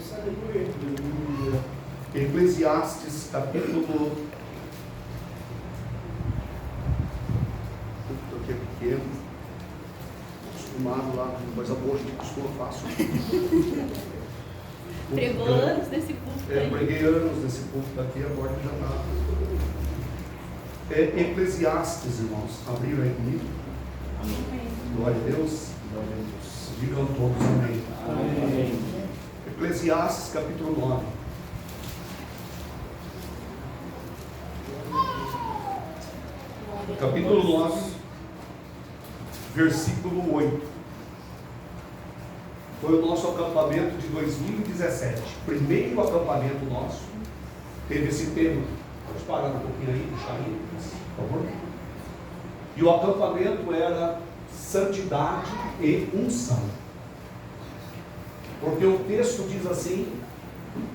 Deus. Aleluia. Eclesiastes, capítulo... Aqui é pequeno. Acostumado lá, coisa boa, a gente costuma fácil. Pregou anos nesse púlpito. Eu preguei anos nesse púlpito aqui, agora já está. Eclesiastes, irmãos. Abriram aí comigo? Amém. Glória a Deus. Glória a Deus. Digam todos amém. Amém. Eclesiastes, capítulo 9. Capítulo 9, versículo 8. Foi o nosso acampamento de 2017. Primeiro acampamento nosso. Teve esse tema. Pode parar um pouquinho aí, deixar aí, por favor. E o acampamento era santidade e unção. Porque o texto diz assim,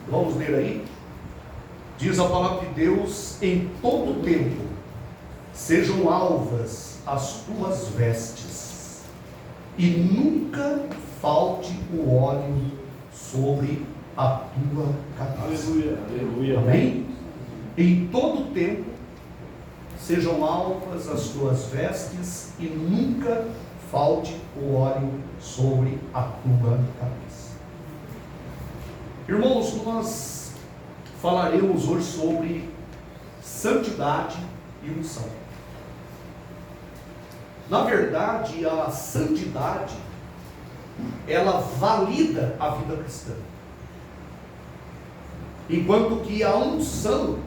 vamos ler aí. Diz a palavra de Deus: em todo tempo sejam alvas as tuas vestes, e nunca falte o óleo sobre a tua cabeça. Aleluia. Aleluia. Amém? Em todo tempo sejam alvas as tuas vestes, e nunca falte o óleo sobre a tua cabeça. Irmãos, nós falaremos hoje sobre santidade e unção. Na verdade, a santidade, ela valida a vida cristã, enquanto que a unção,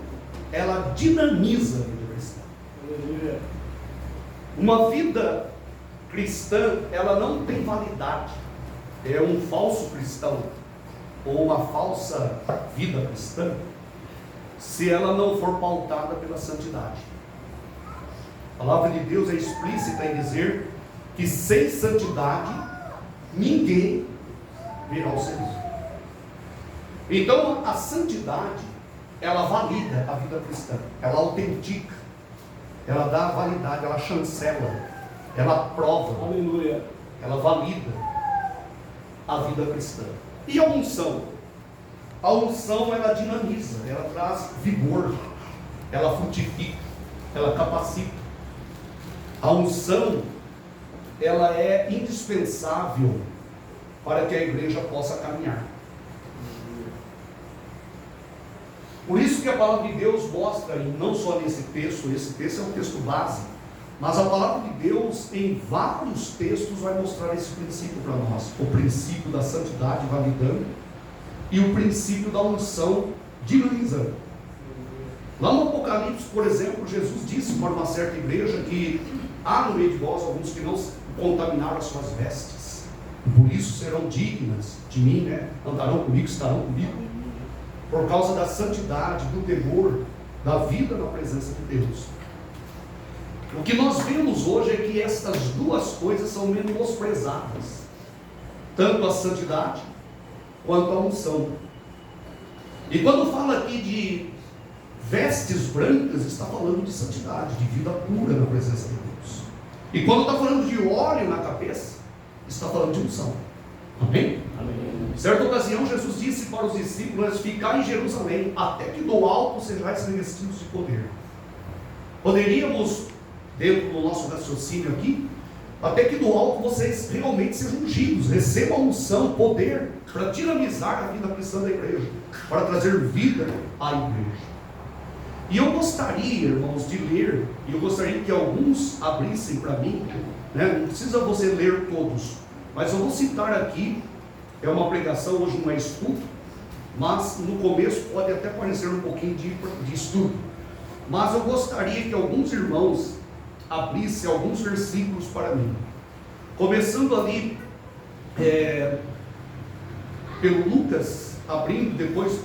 ela dinamiza a vida cristã. Aleluia. Uma vida cristã, ela não tem validade. É um falso cristão ou uma falsa vida cristã se ela não for pautada pela santidade. A palavra de Deus é explícita em dizer que sem santidade ninguém virá ao Senhor. Então a santidade, ela valida a vida cristã, ela autentica, ela dá validade, ela chancela, ela aprova, Aleluia. ela valida a vida cristã. E a unção? A unção, ela dinamiza, ela traz vigor, ela frutifica, ela capacita. A unção, ela é indispensável para que a igreja possa caminhar. Por isso que a palavra de Deus mostra, e não só nesse texto, esse texto é um texto base, mas a palavra de Deus em vários textos vai mostrar esse princípio para nós. O princípio da santidade validando e o princípio da unção dinamizando. Lá no Apocalipse, por exemplo, Jesus disse para uma certa igreja que há no meio de vós alguns que não contaminaram as suas vestes, e por isso serão dignas de mim, né? Andarão comigo, estarão comigo, por causa da santidade, do temor, da vida na presença de Deus. O que nós vemos hoje é que estas duas coisas são menosprezadas, tanto a santidade quanto a unção. E quando fala aqui de vestes brancas, está falando de santidade, de vida pura na presença de Deus. E quando está falando de óleo na cabeça, está falando de unção. Amém? Amém. Certa ocasião, Jesus disse para os discípulos: ficai em Jerusalém, até que do alto sejais revestidos de poder. Poderíamos, dentro do nosso raciocínio aqui, até que do alto vocês realmente sejam ungidos, recebam unção, poder, para dinamizar a vida cristã da igreja, para trazer vida à igreja. E eu gostaria, irmãos, de ler, e eu gostaria que alguns abrissem para mim, né? Não precisa você ler todos, mas eu vou citar aqui. É uma pregação, hoje não é estudo, mas no começo pode até parecer um pouquinho de estudo. Mas eu gostaria que alguns irmãos abrissem alguns versículos para mim. Começando ali pelo Lucas, abrindo, depois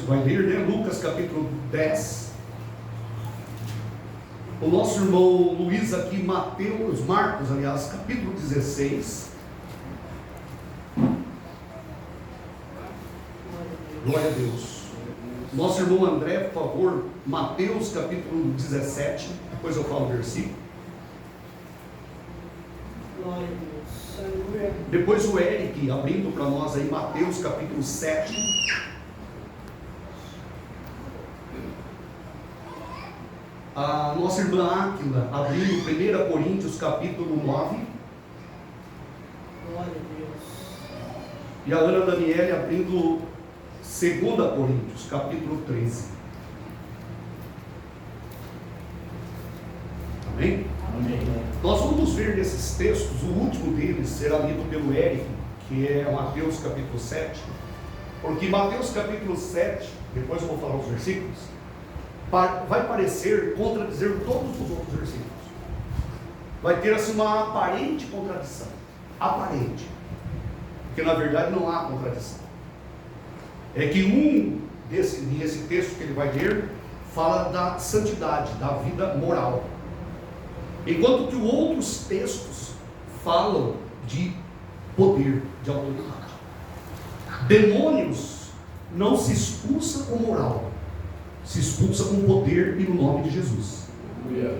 vai ler, né? Lucas capítulo 10. O nosso irmão Luiz aqui, Marcos, aliás, capítulo 16. Glória a Deus. Nosso irmão André, por favor, Mateus capítulo 17, depois eu falo o versículo. Glória a Deus. Aleluia. Depois o Eric abrindo para nós aí Mateus capítulo 7. A nossa irmã Áquila abrindo 1 Coríntios capítulo 9. Glória a Deus. E a Ana Daniele abrindo 2 Coríntios capítulo 13. Amém? Amém. Nós vamos ver nesses textos, o último deles será lido pelo Eric, que é Mateus capítulo 7, porque Mateus capítulo 7, depois eu vou falar os versículos, vai parecer contradizer todos os outros versículos. Vai ter assim uma aparente contradição, aparente, porque na verdade não há contradição. É que esse texto que ele vai ler fala da santidade, da vida moral, enquanto que outros textos falam de poder, de autoridade. Demônios não se expulsa com moral, se expulsa com poder e no nome de Jesus.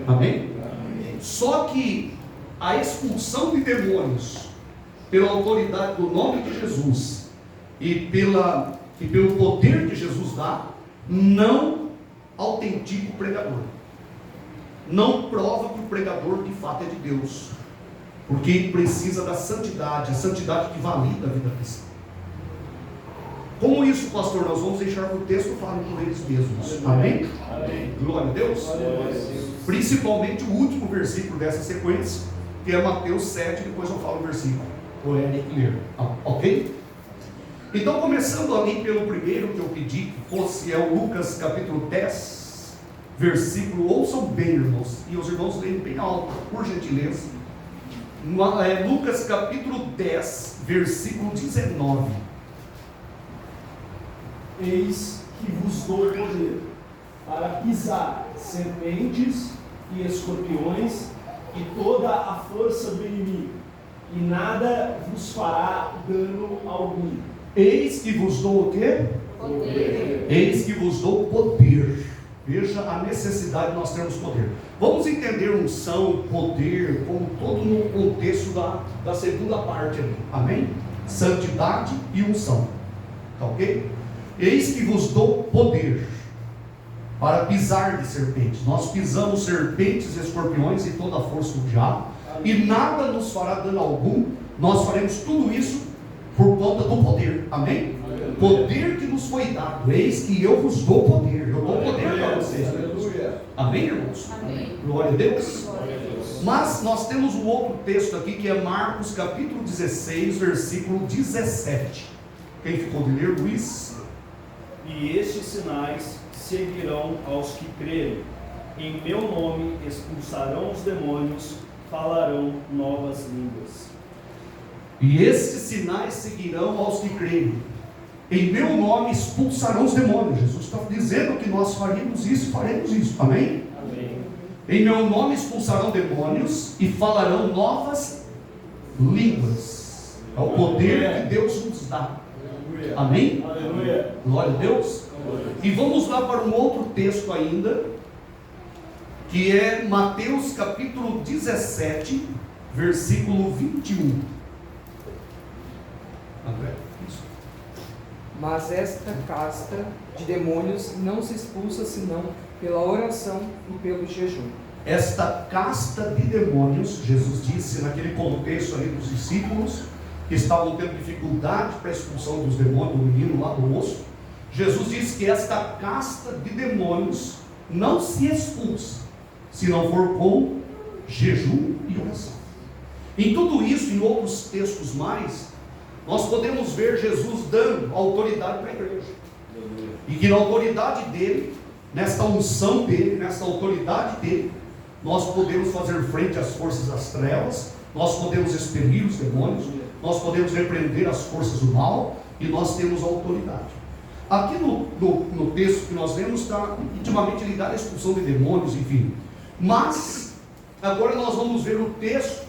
Amém? Só que a expulsão de demônios pela autoridade do nome de Jesus e pelo poder que Jesus dá, não autentica o pregador, não prova que o pregador de fato é de Deus, porque precisa da santidade, a santidade que valida a vida cristã. Como isso, pastor? Nós vamos deixar que o texto fale por eles mesmos. Amém? Amém. Glória a Deus. Glória a Deus. Principalmente o último versículo dessa sequência, que é Mateus 7, depois eu falo o versículo. O Eric ler. Ok? Então, começando ali pelo primeiro que eu pedi que fosse, é o Lucas capítulo 10, versículo, ouçam bem, irmãos, e os irmãos leem bem alto, por gentileza. Lucas capítulo 10, versículo 19. Eis que vos dou poder para pisar serpentes e escorpiões e toda a força do inimigo, e nada vos fará dano algum. Eis que vos dou o quê? Poder. Eis que vos dou poder. Veja a necessidade de nós termos poder. Vamos entender unção, poder, como todo no contexto da segunda parte ali. Amém? Santidade e unção. Tá ok? Eis que vos dou poder para pisar de serpentes. Nós pisamos serpentes, escorpiões e toda a força do diabo, e nada nos fará dano algum. Nós faremos tudo isso por conta do poder. Amém? Poder que nos foi dado. Eis que eu vos dou poder. Eu dou poder para vocês. Amém, irmãos? Amém. Glória a Deus. Glória a Deus. Mas nós temos um outro texto aqui, que é Marcos capítulo 16, versículo 17. Quem ficou de ler, Luiz? E estes sinais seguirão aos que crerem. Em meu nome expulsarão os demônios, falarão novas línguas. E esses sinais seguirão aos que creem. Em meu nome expulsarão os demônios. Jesus está dizendo que nós faremos isso e faremos isso. Amém? Amém. Em meu nome expulsarão demônios e falarão novas línguas. É o poder que Deus nos dá. Amém? Aleluia. Glória a Deus. E vamos lá para um outro texto ainda, que é Mateus capítulo 17, versículo 21. André, isso. Mas esta casta de demônios não se expulsa senão pela oração e pelo jejum. Esta casta de demônios, Jesus disse naquele contexto ali dos discípulos, que estavam tendo dificuldade para a expulsão dos demônios, do menino lá do moço. Jesus disse que esta casta de demônios não se expulsa, se não for com jejum e oração. Em tudo isso, em outros textos mais, nós podemos ver Jesus dando autoridade para a igreja. E que na autoridade dele, nesta unção dele, nesta autoridade dele, nós podemos fazer frente às forças das trevas, nós podemos expelir os demônios, nós podemos repreender as forças do mal, e nós temos autoridade. Aqui no texto que nós lemos está intimamente ligado à expulsão de demônios, enfim. Mas agora nós vamos ver o texto,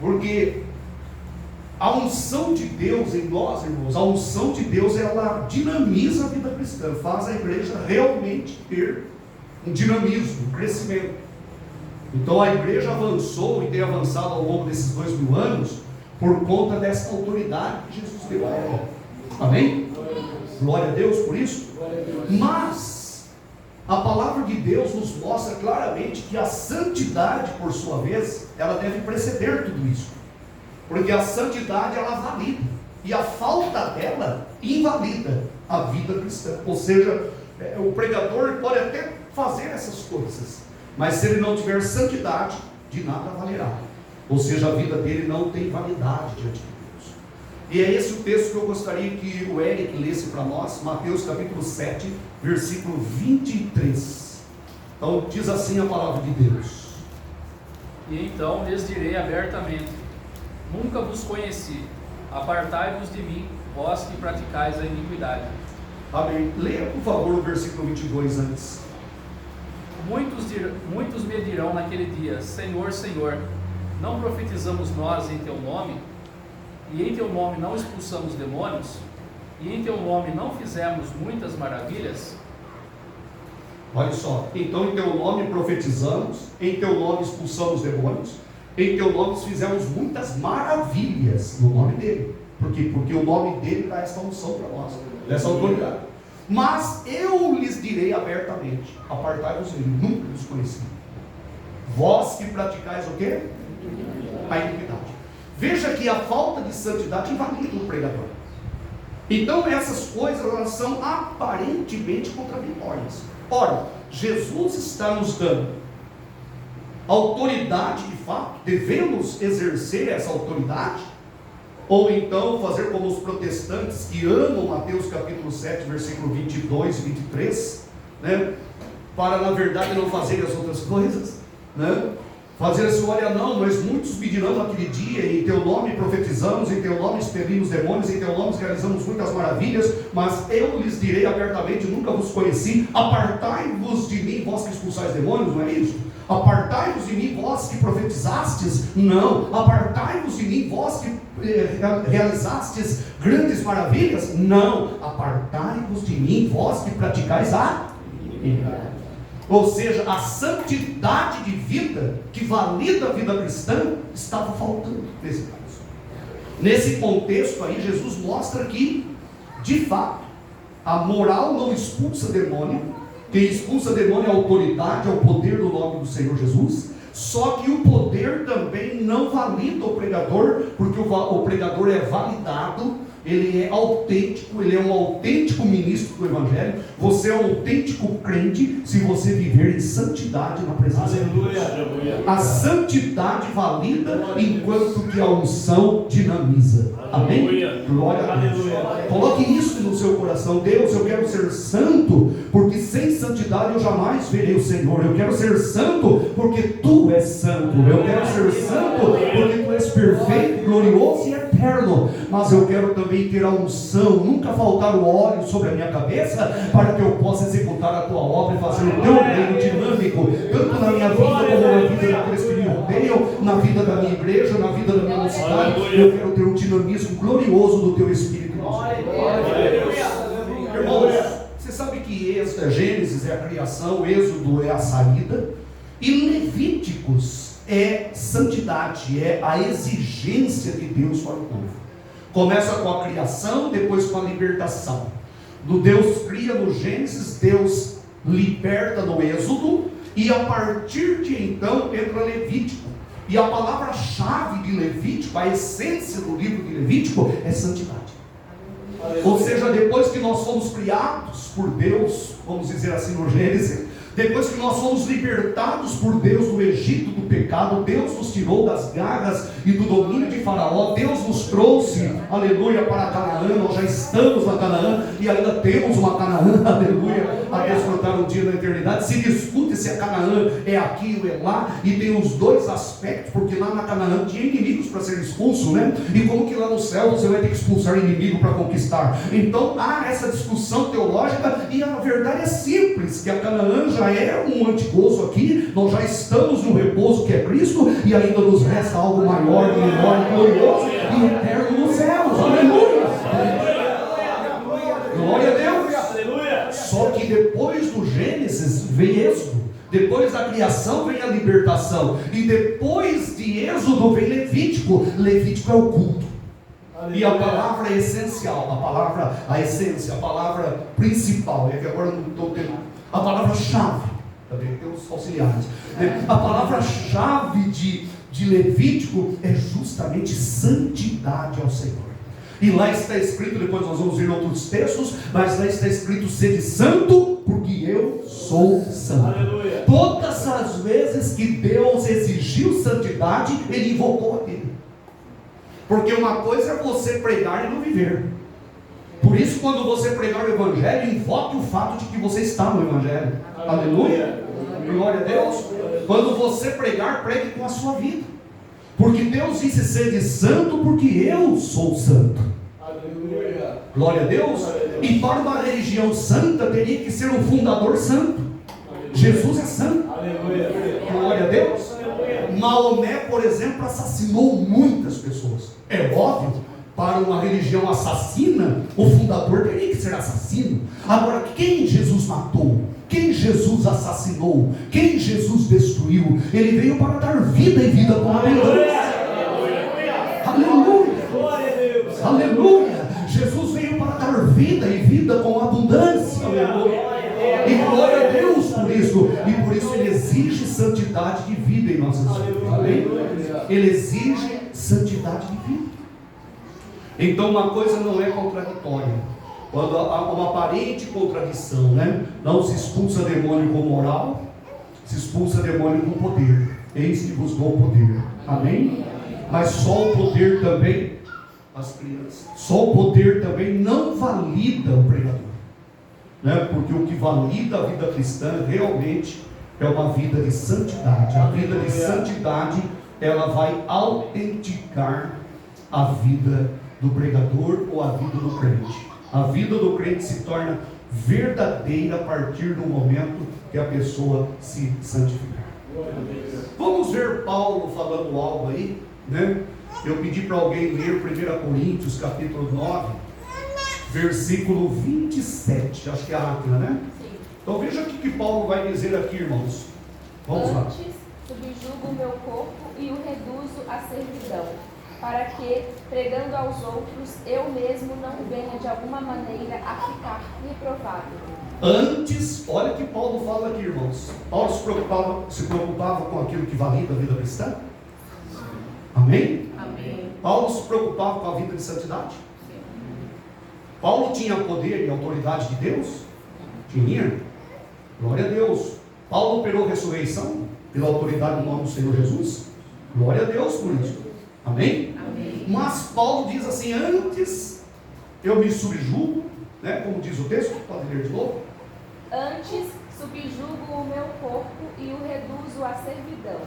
porque a unção de Deus em nós, irmãos, a unção de Deus, ela dinamiza a vida cristã, faz a igreja realmente ter um dinamismo, um crescimento. Então a igreja avançou e tem avançado ao longo desses 2000 anos, por conta dessa autoridade que Jesus deu a ela. Amém? Glória a Deus por isso. Mas a palavra de Deus nos mostra claramente que a santidade, por sua vez, ela deve preceder tudo isso. Porque a santidade, ela valida, e a falta dela invalida a vida cristã. Ou seja, o pregador pode até fazer essas coisas, mas se ele não tiver santidade, de nada valerá. Ou seja, a vida dele não tem validade diante de Deus. E é esse o texto que eu gostaria que o Eric lesse para nós, Mateus capítulo 7, versículo 23. Então diz assim a palavra de Deus: E então lhes direi abertamente: nunca vos conheci, apartai-vos de mim, vós que praticais a iniquidade. Amém. Leia por favor o versículo 22 antes. Muitos me dirão naquele dia: Senhor, Senhor, não profetizamos nós em teu nome? E em teu nome não expulsamos demônios? E em teu nome não fizemos muitas maravilhas? Olha só, então em teu nome profetizamos, em teu nome expulsamos demônios, em teu nome fizemos muitas maravilhas no nome dele. Por quê? Porque o nome dele dá essa unção para nós, dessa autoridade. Mas eu lhes direi abertamente: apartai-vos de mim, nunca vos conheci. Vós que praticais o quê? A iniquidade. Veja que a falta de santidade invalida o pregador. Então essas coisas, elas são aparentemente contraditórias. Ora, Jesus está nos dando autoridade de fato, devemos exercer essa autoridade, ou então fazer como os protestantes que amam Mateus capítulo 7, versículo 22 e 23, né? Para na verdade não fazer as outras coisas, né? Fazer assim: olha, não, mas muitos me dirão naquele dia, em teu nome profetizamos, em teu nome expelimos demônios, em teu nome realizamos muitas maravilhas, mas eu lhes direi abertamente: nunca vos conheci, apartai-vos de mim, vós que expulsais demônios. Não é isso? Apartai-vos de mim, vós que profetizastes. Não. Apartai-vos de mim, vós que realizastes grandes maravilhas. Não. Apartai-vos de mim, vós que praticais a iniquidade. Ou seja, a santidade de vida que valida a vida cristã estava faltando nesse caso. Nesse contexto aí, Jesus mostra que, de fato, a moral não expulsa demônio. Quem expulsa demônio é a autoridade, é o poder do nome do Senhor Jesus. Só que o poder também não valida o pregador, porque o pregador é validado, ele é autêntico, ele é um autêntico ministro do Evangelho. Você é um autêntico crente se você viver em santidade na presença de Deus. A santidade valida, enquanto que a unção dinamiza. Amém? Glória a Deus. Coloque isso no seu coração: Deus, eu quero ser santo, porque sem santidade eu jamais verei o Senhor. Eu quero ser santo porque tu és santo. Eu quero ser santo porque tu és perfeito, glorioso e eterno. Mas eu quero também ter a unção, nunca faltar o óleo sobre a minha cabeça, para que eu possa executar a tua obra e fazer o teu reino dinâmico, tanto na minha vida como na vida daqueles que me rodeiam, na vida da minha igreja, na vida da minha mocidade. Eu quero ter um dinamismo glorioso do teu Espírito. Irmãos, você sabe que Gênesis é a criação, Êxodo é a saída, e Levíticos é santidade, é a exigência de Deus para o povo. Começa com a criação, depois com a libertação. Do Deus cria no Gênesis, Deus liberta no Êxodo, e a partir de então entra Levítico. E a palavra-chave de Levítico, a essência do livro de Levítico, é santidade. Ou seja, depois que nós fomos criados por Deus, vamos dizer assim no Gênesis, depois que nós fomos libertados por Deus do Egito, do pecado, Deus nos tirou das garras e do domínio de Faraó, Deus nos trouxe, aleluia, para Canaã. Nós já estamos na Canaã e ainda temos uma Canaã, aleluia, a desfrutar um dia na eternidade. Se discute se a Canaã é aqui ou é lá, e tem os dois aspectos, porque lá na Canaã tinha inimigos para ser expulso, né? E como que lá no céu você vai ter que expulsar inimigo para conquistar? Então há essa discussão teológica, e a verdade é simples, que a Canaã já é um antigozo aqui, nós já estamos no repouso que é Cristo, e ainda nos resta algo maior, melhor, glorioso e eterno nos céus. Aleluia! Glória a Deus! Só que depois do Gênesis vem Êxodo. Depois da criação vem a libertação. E depois de Êxodo vem Levítico. Levítico é o culto. E a palavra essencial, a essência, a palavra principal, é que agora não estou tendo, a palavra-chave, também tem os auxiliares, a palavra-chave de Levítico é justamente santidade ao Senhor. E lá está escrito, depois nós vamos ver outros textos, mas lá está escrito: sede santo, porque eu sou santo. Aleluia. Todas as vezes que Deus exigiu santidade, Ele invocou aquilo. Porque uma coisa é você pregar e não viver. Por isso, quando você pregar o Evangelho, invoque o fato de que você está no Evangelho. Aleluia. Glória a Deus. Quando você pregar, pregue com a sua vida. Porque Deus disse: sede santo, porque eu sou santo. Aleluia. Glória a Deus. E para uma religião santa, teria que ser um fundador santo. Jesus é santo. Aleluia. Glória a Deus. Maomé, por exemplo, assassinou muitas pessoas. É óbvio, para uma religião assassina, o fundador teria que ser assassino. Agora, quem Jesus matou? Quem Jesus assassinou? Quem Jesus destruiu? Ele veio para dar vida e vida com abundância. Aleluia! Aleluia! Jesus veio para dar vida e vida com abundância. E glória a Deus por isso. E por isso Ele exige santidade de vida em nossas vidas. Amém? Ele exige santidade de vida. Então uma coisa não é contraditória. Quando há uma aparente contradição, né? Não se expulsa demônio com moral, se expulsa demônio com poder. Eis que vos dou poder. Amém? Mas só o poder também, as crianças, só o poder também não valida o pregador, né? Porque o que valida a vida cristã realmente é uma vida de santidade. A vida de santidade, ela vai autenticar a vida do pregador ou a vida do crente. A vida do crente se torna verdadeira a partir do momento que a pessoa se santificar. Vamos ver Paulo falando algo aí, né? Eu pedi para alguém ler 1 Coríntios capítulo 9, versículo 27, acho que é a máquina, né? Sim. Então veja o que Paulo vai dizer aqui, irmãos. Vamos lá. Antes subjugo o meu corpo e o reduzo à servidão, para que, pregando aos outros, eu mesmo não venha de alguma maneira a ficar reprovado. Antes, olha o que Paulo fala aqui, irmãos. Paulo se preocupava com aquilo que valida a vida cristã? Amém? Amém. Paulo se preocupava com a vida de santidade? Sim. Paulo tinha poder e autoridade de Deus? Tinha. Glória a Deus. Paulo operou ressurreição pela autoridade do nome do Senhor Jesus? Glória a Deus por isso. Amém? Amém. Mas Paulo diz assim: antes eu me subjugo, né? Como diz o texto, pode ler de novo. Antes subjugo o meu corpo e o reduzo à servidão,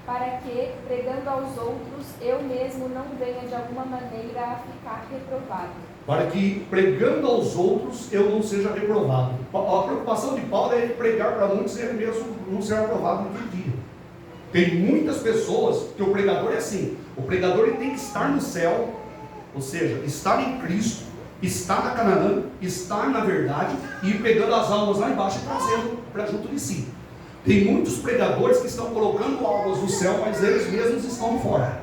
para que, pregando aos outros, eu mesmo não venha de alguma maneira a ficar reprovado. Para que, pregando aos outros, eu não seja reprovado. A preocupação de Paulo é pregar para muitos e ele mesmo não ser aprovado naquele dia. Tem muitas pessoas que o pregador é assim. O pregador ele tem que estar no céu, ou seja, estar em Cristo, estar na Canaã, estar na verdade e ir pegando as almas lá embaixo e trazendo para junto de si. Tem muitos pregadores que estão colocando almas no céu, mas eles mesmos estão fora.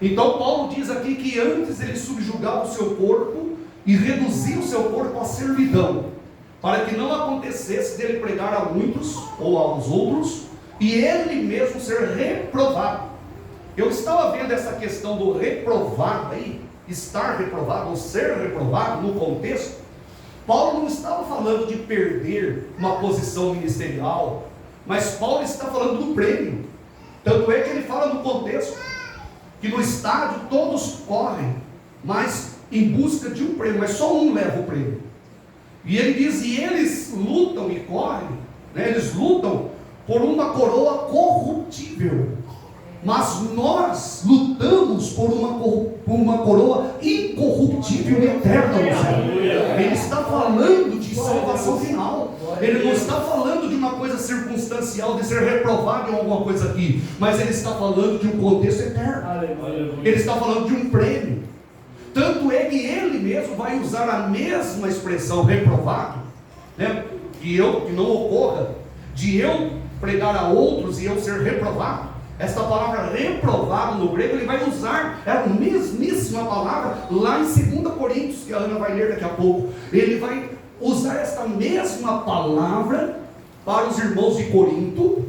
Então Paulo diz aqui que antes ele subjugava o seu corpo e reduzia o seu corpo à servidão, para que não acontecesse dele pregar a muitos ou aos outros e ele mesmo ser reprovado. Eu estava vendo essa questão do reprovado aí, estar reprovado ou ser reprovado no contexto. Paulo não estava falando de perder uma posição ministerial, mas Paulo está falando do prêmio. Tanto é que ele fala no contexto que no estádio todos correm, mas em busca de um prêmio, mas só um leva o prêmio. E ele diz: e eles lutam e correm, né? Eles lutam por uma coroa corruptível, mas nós lutamos por uma coroa incorruptível e eterna no céu. Ele está falando de salvação final. Ele não está falando de uma coisa circunstancial, de ser reprovado em alguma coisa aqui, mas ele está falando de um contexto eterno. Ele está falando de um prêmio. Tanto é que ele mesmo vai usar a mesma expressão reprovado, né? Que não ocorra de eu pregar a outros e eu ser reprovado. Esta palavra reprovado no grego, ele vai usar a mesmíssima palavra lá em 2 Coríntios, que a Ana vai ler daqui a pouco. Ele vai usar esta mesma palavra para os irmãos de Corinto,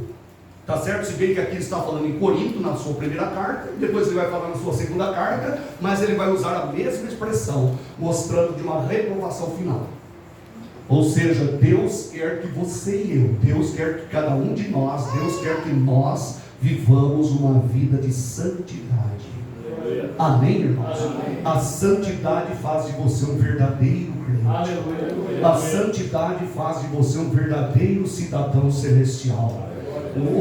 tá certo? Se bem que aqui ele está falando em Corinto na sua primeira carta, depois ele vai falar na sua segunda carta, mas ele vai usar a mesma expressão, mostrando de uma reprovação final. Ou seja, Deus quer que você e eu, Deus quer que cada um de nós, Deus quer que nós vivamos uma vida de santidade. Amém, irmãos? A santidade faz de você um verdadeiro crente. A santidade faz de você um verdadeiro cidadão celestial.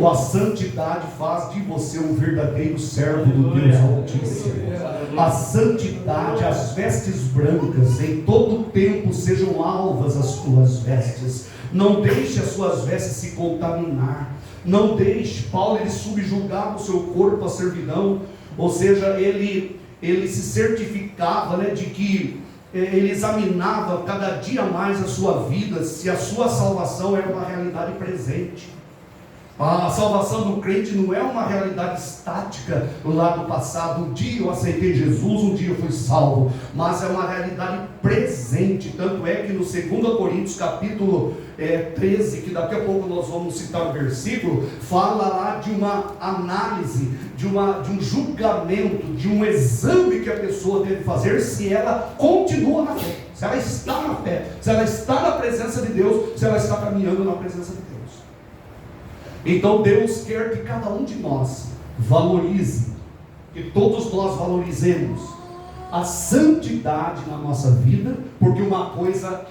A santidade faz de você um verdadeiro servo do Deus Altíssimo. A santidade, as vestes brancas, em todo tempo sejam alvas as tuas vestes. Não deixe as suas vestes se contaminar. Não deixe. Paulo, ele subjugava o seu corpo à servidão, ou seja, ele se certificava, né, de que ele examinava cada dia mais a sua vida, se a sua salvação era uma realidade presente. A salvação do crente não é uma realidade estática lá do passado. Um dia eu aceitei Jesus, um dia eu fui salvo, mas é uma realidade presente. Tanto é que no 2 Coríntios capítulo 13, que daqui a pouco nós vamos citar o versículo, fala lá de uma análise, de um julgamento, de um exame que a pessoa deve fazer, se ela continua na fé, se ela está na fé, se ela está na presença de Deus, se ela está caminhando na presença de Deus. Então Deus quer que cada um de nós valorize, que todos nós valorizemos a santidade na nossa vida, porque uma coisa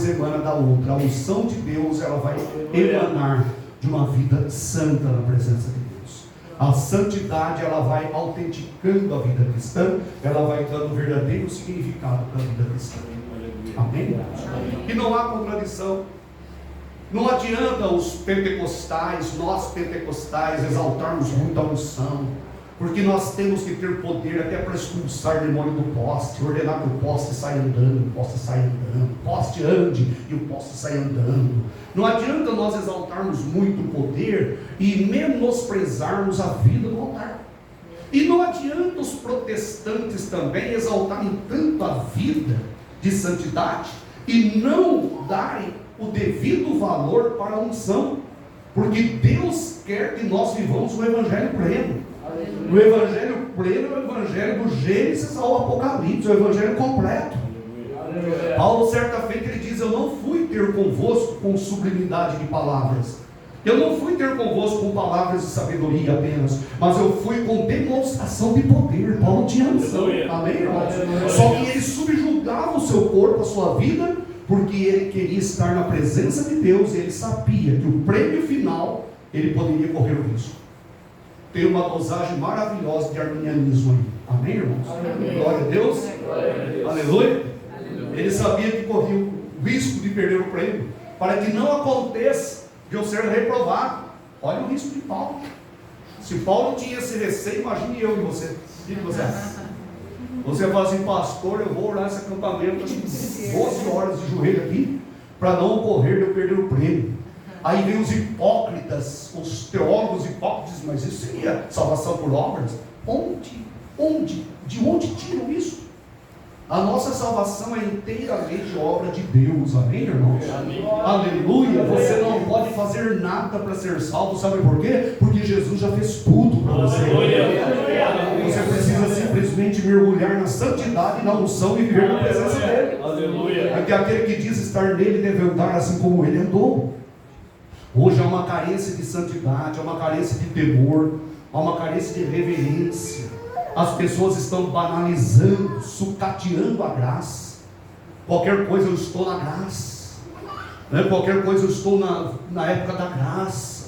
emana da outra. A unção de Deus, ela vai emanar de uma vida santa na presença de Deus. A santidade, ela vai autenticando a vida cristã, ela vai dando verdadeiro significado para a vida cristã. Amém? E não há contradição. Não adianta os pentecostais, nós pentecostais, exaltarmos muito a unção, porque nós temos que ter poder até para expulsar demônio do poste, ordenar que o poste saia andando, o poste saia andando, o poste ande e o poste saia andando. Não adianta nós exaltarmos muito o poder e menosprezarmos a vida do altar. E não adianta os protestantes também exaltarem tanto a vida de santidade e não darem o devido valor para a unção, porque Deus quer que nós vivamos o evangelho pleno. O evangelho pleno é o evangelho do Gênesis ao Apocalipse, o evangelho completo. Paulo, certa feita, ele diz: eu não fui ter convosco com sublimidade de palavras, eu não fui ter convosco com palavras de sabedoria apenas, mas eu fui com demonstração de poder. Paulo tinha unção, amém, irmãos? Só que ele subjugava o seu corpo, a sua vida, porque ele queria estar na presença de Deus, e ele sabia que o prêmio final, ele poderia correr o risco. Tem uma dosagem maravilhosa de arminianismo aí, amém, irmãos? Amém. Glória a Deus, aleluia. Ele sabia que corria o risco de perder o prêmio, para que não aconteça de eu ser reprovado. Olha o risco de Paulo. Se Paulo tinha esse receio, imagine eu e você. O que você acha? Você fala assim: pastor, eu vou orar esse acampamento 12 horas de joelho aqui, para não ocorrer de eu perder o prêmio. Aí vem os hipócritas, os teólogos hipócritas, mas isso seria salvação por obras? De onde tiram isso? A nossa salvação é inteiramente obra de Deus, amém, irmãos? Amém. Aleluia. Você não pode fazer nada para ser salvo, sabe por quê? Porque Jesus já fez tudo para você. Você precisa simplesmente mergulhar na santidade, na unção e viver na presença dele. Aleluia. Porque aquele que diz estar nele deve andar assim como ele andou. Hoje há uma carência de santidade, há uma carência de temor, há uma carência de reverência. As pessoas estão banalizando, sucateando a graça. Qualquer coisa eu estou na graça, né? Qualquer coisa eu estou na época da graça.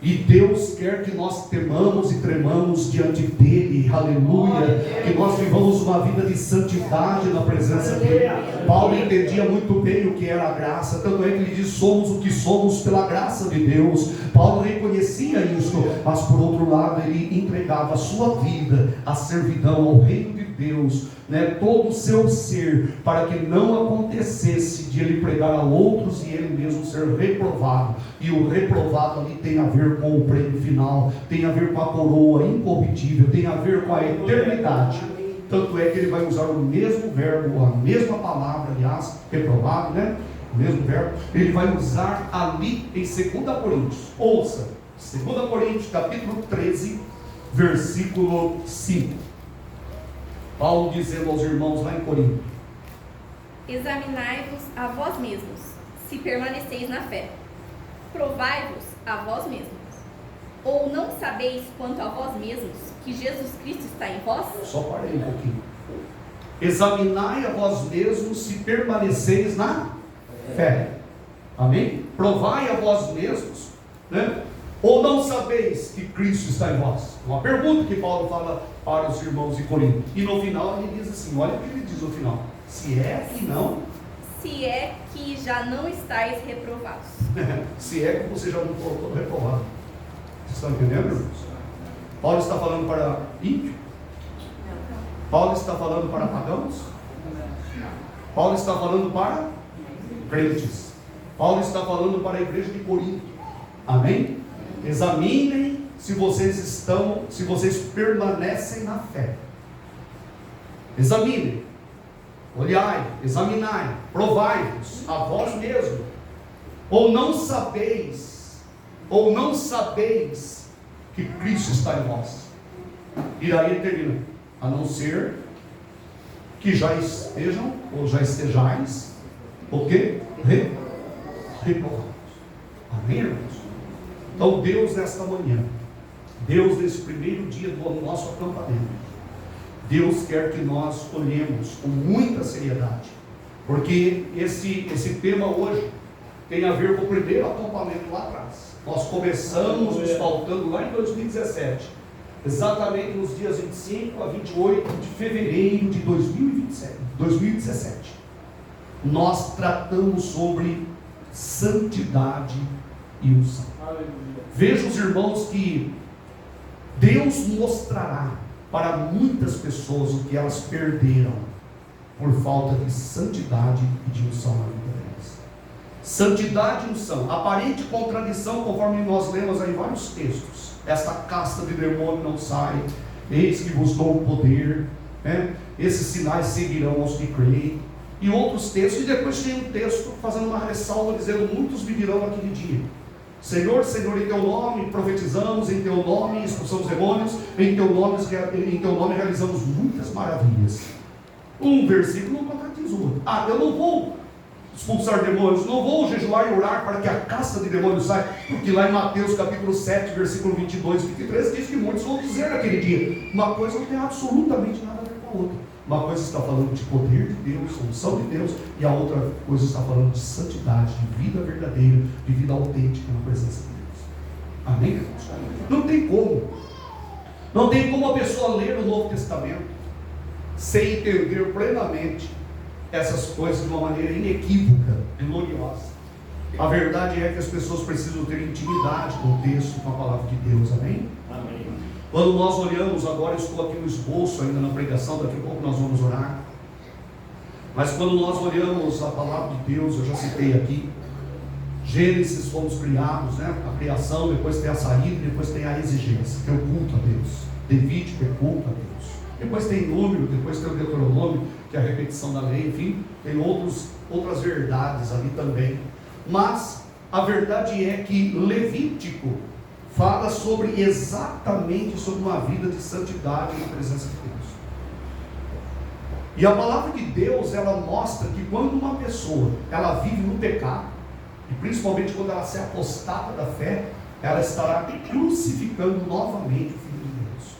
E Deus quer que nós temamos e tremamos diante dele, aleluia, que nós vivamos uma vida de santidade na presença dele. Paulo entendia muito bem o que era a graça, tanto é que ele diz: somos o que somos pela graça de Deus. Paulo reconhecia isso, mas por outro lado ele entregava a sua vida à servidão ao reino de Deus, né, todo o seu ser, para que não acontecesse de ele pregar a outros e ele mesmo ser reprovado. E o reprovado ali tem a ver com o prêmio final, tem a ver com a coroa incorruptível, tem a ver com a eternidade. Tanto é que ele vai usar o mesmo verbo, a mesma palavra, aliás, reprovado, né? O mesmo verbo, ele vai usar ali em 2 Coríntios. Ouça, 2 Coríntios, capítulo 13, versículo 5. Paulo dizendo aos irmãos lá em Corinto: examinai-vos a vós mesmos, se permaneceis na fé. Provai-vos a vós mesmos. Ou não sabeis quanto a vós mesmos que Jesus Cristo está em vós? Só parei um pouquinho. Examinai a vós mesmos se permaneceis na fé. Amém? Provai a vós mesmos, né? Ou não sabeis que Cristo está em vós? Uma pergunta que Paulo fala para os irmãos de Corinto. E no final ele diz assim, olha o que ele diz no final: se é que não, se é que já não estáis reprovados. se é que você já não foi reprovado. Vocês estão entendendo, irmãos? Paulo está falando para ímpio? Paulo está falando para pagãos? Paulo está falando para crentes. Paulo está falando para a igreja de Corinto. Amém? Examinem se vocês permanecem na fé. Examinem, olhai, examinai, provai-vos a vós mesmos. Ou não sabeis que Cristo está em vós. E aí ele termina: a não ser que já estejam, ou já estejais, o quê? Reprovados. Amém, irmãos? Então Deus nesta manhã, Deus nesse primeiro dia do nosso acampamento, Deus quer que nós olhemos com muita seriedade, porque esse tema hoje tem a ver com o primeiro acampamento lá atrás. Nós começamos nos faltando lá em 2017, exatamente nos dias 25 a 28 de fevereiro de 2017. Nós tratamos sobre santidade e unção. Veja os irmãos que Deus mostrará para muitas pessoas o que elas perderam por falta de santidade e de unção na vida delas. Santidade e unção, aparente contradição, conforme nós lemos aí vários textos. Esta casta de demônio não sai, eis que vos dou o poder, né? Esses sinais seguirão aos que creem. E outros textos, e depois tem um texto fazendo uma ressalva, dizendo: muitos vivirão naquele dia. Senhor, Senhor, em teu nome profetizamos, em teu nome expulsamos demônios, em teu nome realizamos muitas maravilhas. Um versículo não contradiz o outro. Eu não vou expulsar demônios, não vou jejuar e orar para que a casta de demônios saia, porque lá em Mateus capítulo 7, versículo 22 e 23, diz que muitos vão dizer naquele dia. Uma coisa não tem absolutamente nada a ver com a outra. Uma coisa está falando de poder de Deus, unção de Deus, e a outra coisa está falando de santidade, de vida verdadeira, de vida autêntica na presença de Deus. Amém, irmãos? Não tem como a pessoa ler o Novo Testamento sem entender plenamente essas coisas de uma maneira inequívoca e gloriosa. A verdade é que as pessoas precisam ter intimidade com o texto, com a palavra de Deus. Amém? Amém. Quando nós olhamos, agora eu estou aqui no esboço ainda na pregação, daqui a pouco nós vamos orar. Mas quando nós olhamos a palavra de Deus, eu já citei aqui, Gênesis fomos criados, né? A criação, depois tem a saída, depois tem a exigência, que é o culto a Deus. Levítico é culto a Deus. Depois tem Número, depois tem o Deuteronômio, que é a repetição da lei, enfim, tem outras verdades ali também. Mas a verdade é que Levítico fala exatamente sobre uma vida de santidade na presença de Deus. E a palavra de Deus, ela mostra que quando uma pessoa, ela vive no pecado, e principalmente quando ela se apostata da fé, ela estará crucificando novamente o Filho de Deus.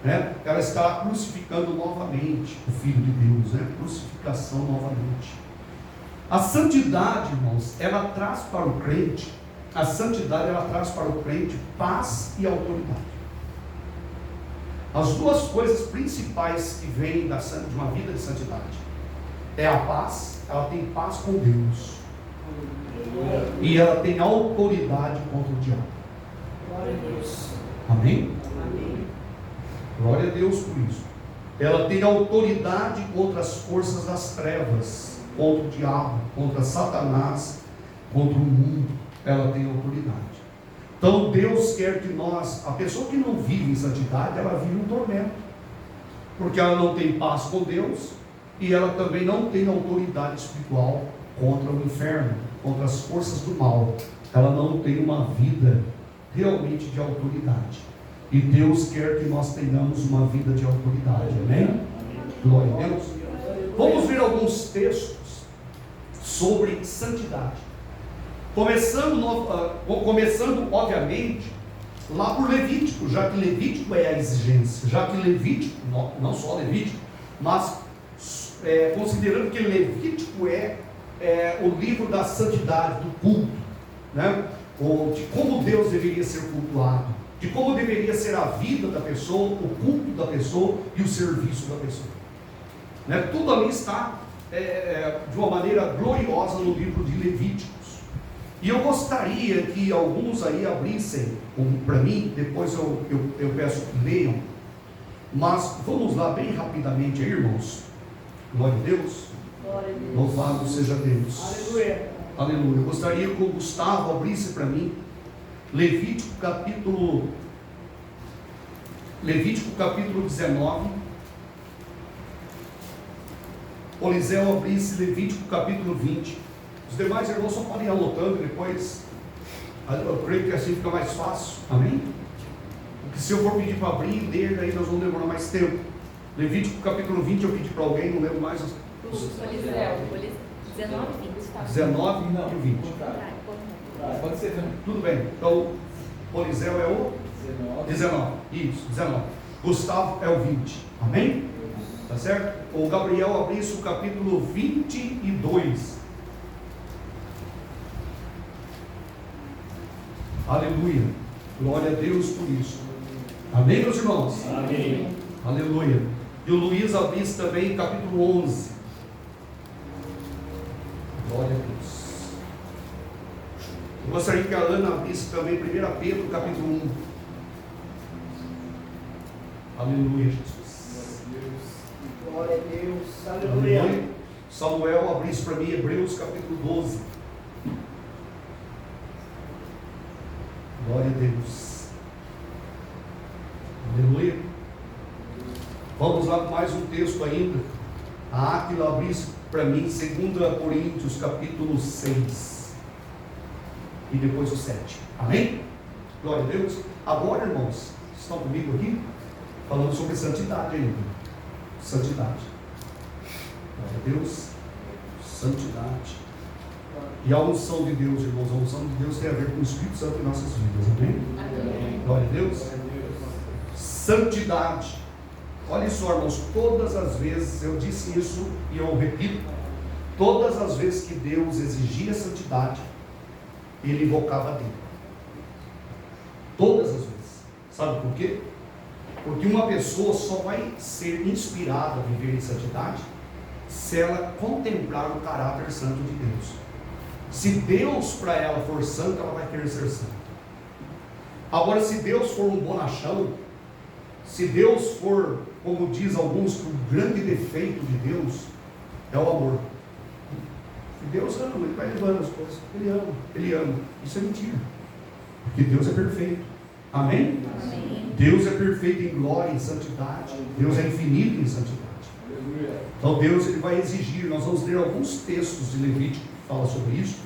Né? Ela estará crucificando novamente o Filho de Deus, né? Crucificação novamente. A santidade, irmãos, ela traz para o crente, paz e autoridade. As duas coisas principais que vêm de uma vida de santidade é a paz. Ela tem paz com Deus e ela tem autoridade contra o diabo. Glória a Deus. Amém? Glória a Deus por isso. ela tem autoridade contra as forças das trevas, contra o diabo, contra Satanás, contra o mundo. Ela tem autoridade. Então Deus quer que nós, a pessoa que não vive em santidade, ela vive um tormento, porque ela não tem paz com Deus e ela também não tem autoridade espiritual contra o inferno, contra as forças do mal. Ela não tem uma vida realmente de autoridade. E Deus quer que nós tenhamos uma vida de autoridade. Amém? Glória a Deus. Vamos ver alguns textos sobre santidade. Começando, obviamente, lá por Levítico, já que Levítico é a exigência, já que Levítico, não só Levítico, mas considerando que Levítico é o livro da santidade, do culto, né? Ou de como Deus deveria ser cultuado, de como deveria ser a vida da pessoa, o culto da pessoa e o serviço da pessoa, né? Tudo ali está de uma maneira gloriosa no livro de Levíticos. E eu gostaria que alguns aí abrissem para mim, depois eu peço que leiam, mas vamos lá bem rapidamente aí, irmãos. Glória a Deus. Glória a Deus. Louvado seja Deus. Aleluia. Aleluia. Eu gostaria que o Gustavo abrisse para mim Levítico capítulo 19. Olisel abrisse Levítico capítulo 20. Os demais irmãos só podem ir anotando depois. Eu creio que assim fica mais fácil. Amém? Porque se eu for pedir para abrir e ler, aí nós vamos demorar mais tempo. Levítico capítulo 20, eu pedi para alguém, não lembro mais. 19 e 20. 19 e 20. Pode ser também. Tudo bem. Então, Olisel é o 19. Isso, 19. Gustavo é o 20. Amém? Tá certo? O Gabriel abrisse o capítulo 22. Aleluia. Glória a Deus por isso. Amém, meus irmãos? Amém. Aleluia. E o Luiz abrisse também capítulo 11. Glória a Deus. Eu gostaria que a Ana abrisse também 1 Pedro capítulo 1. Aleluia, Jesus. Glória a Deus. Aleluia. Samuel abrisse para mim Hebreus capítulo 12. Glória a Deus. Aleluia. Vamos lá com mais um texto ainda. A Áquila abrisse para mim 2 Coríntios capítulo 6. E depois o 7. Amém? Glória a Deus. Agora, irmãos, estão comigo aqui? Falando sobre santidade ainda. Santidade. Glória a Deus. Santidade. E a unção de Deus, irmãos, a unção de Deus tem a ver com o Espírito Santo em nossas vidas. Amém? Amém. Glória a Deus. Santidade. Olha só, irmãos, todas as vezes, eu disse isso e eu repito, todas as vezes que Deus exigia santidade, Ele invocava dele. Todas as vezes. Sabe por quê? Porque uma pessoa só vai ser inspirada a viver em santidade se ela contemplar o caráter santo de Deus. Se Deus para ela for santo, ela vai querer ser santa. Agora, se Deus for um bonachão, se Deus for, como diz alguns, que o grande defeito de Deus é o amor. Se Deus ama, Ele vai levando as coisas. Ele ama. Isso é mentira. Porque Deus é perfeito. Amém? Amém. Deus é perfeito em glória, em santidade. Deus é infinito em santidade. Então Deus ele vai exigir. Nós vamos ler alguns textos de Levítico que falam sobre isso.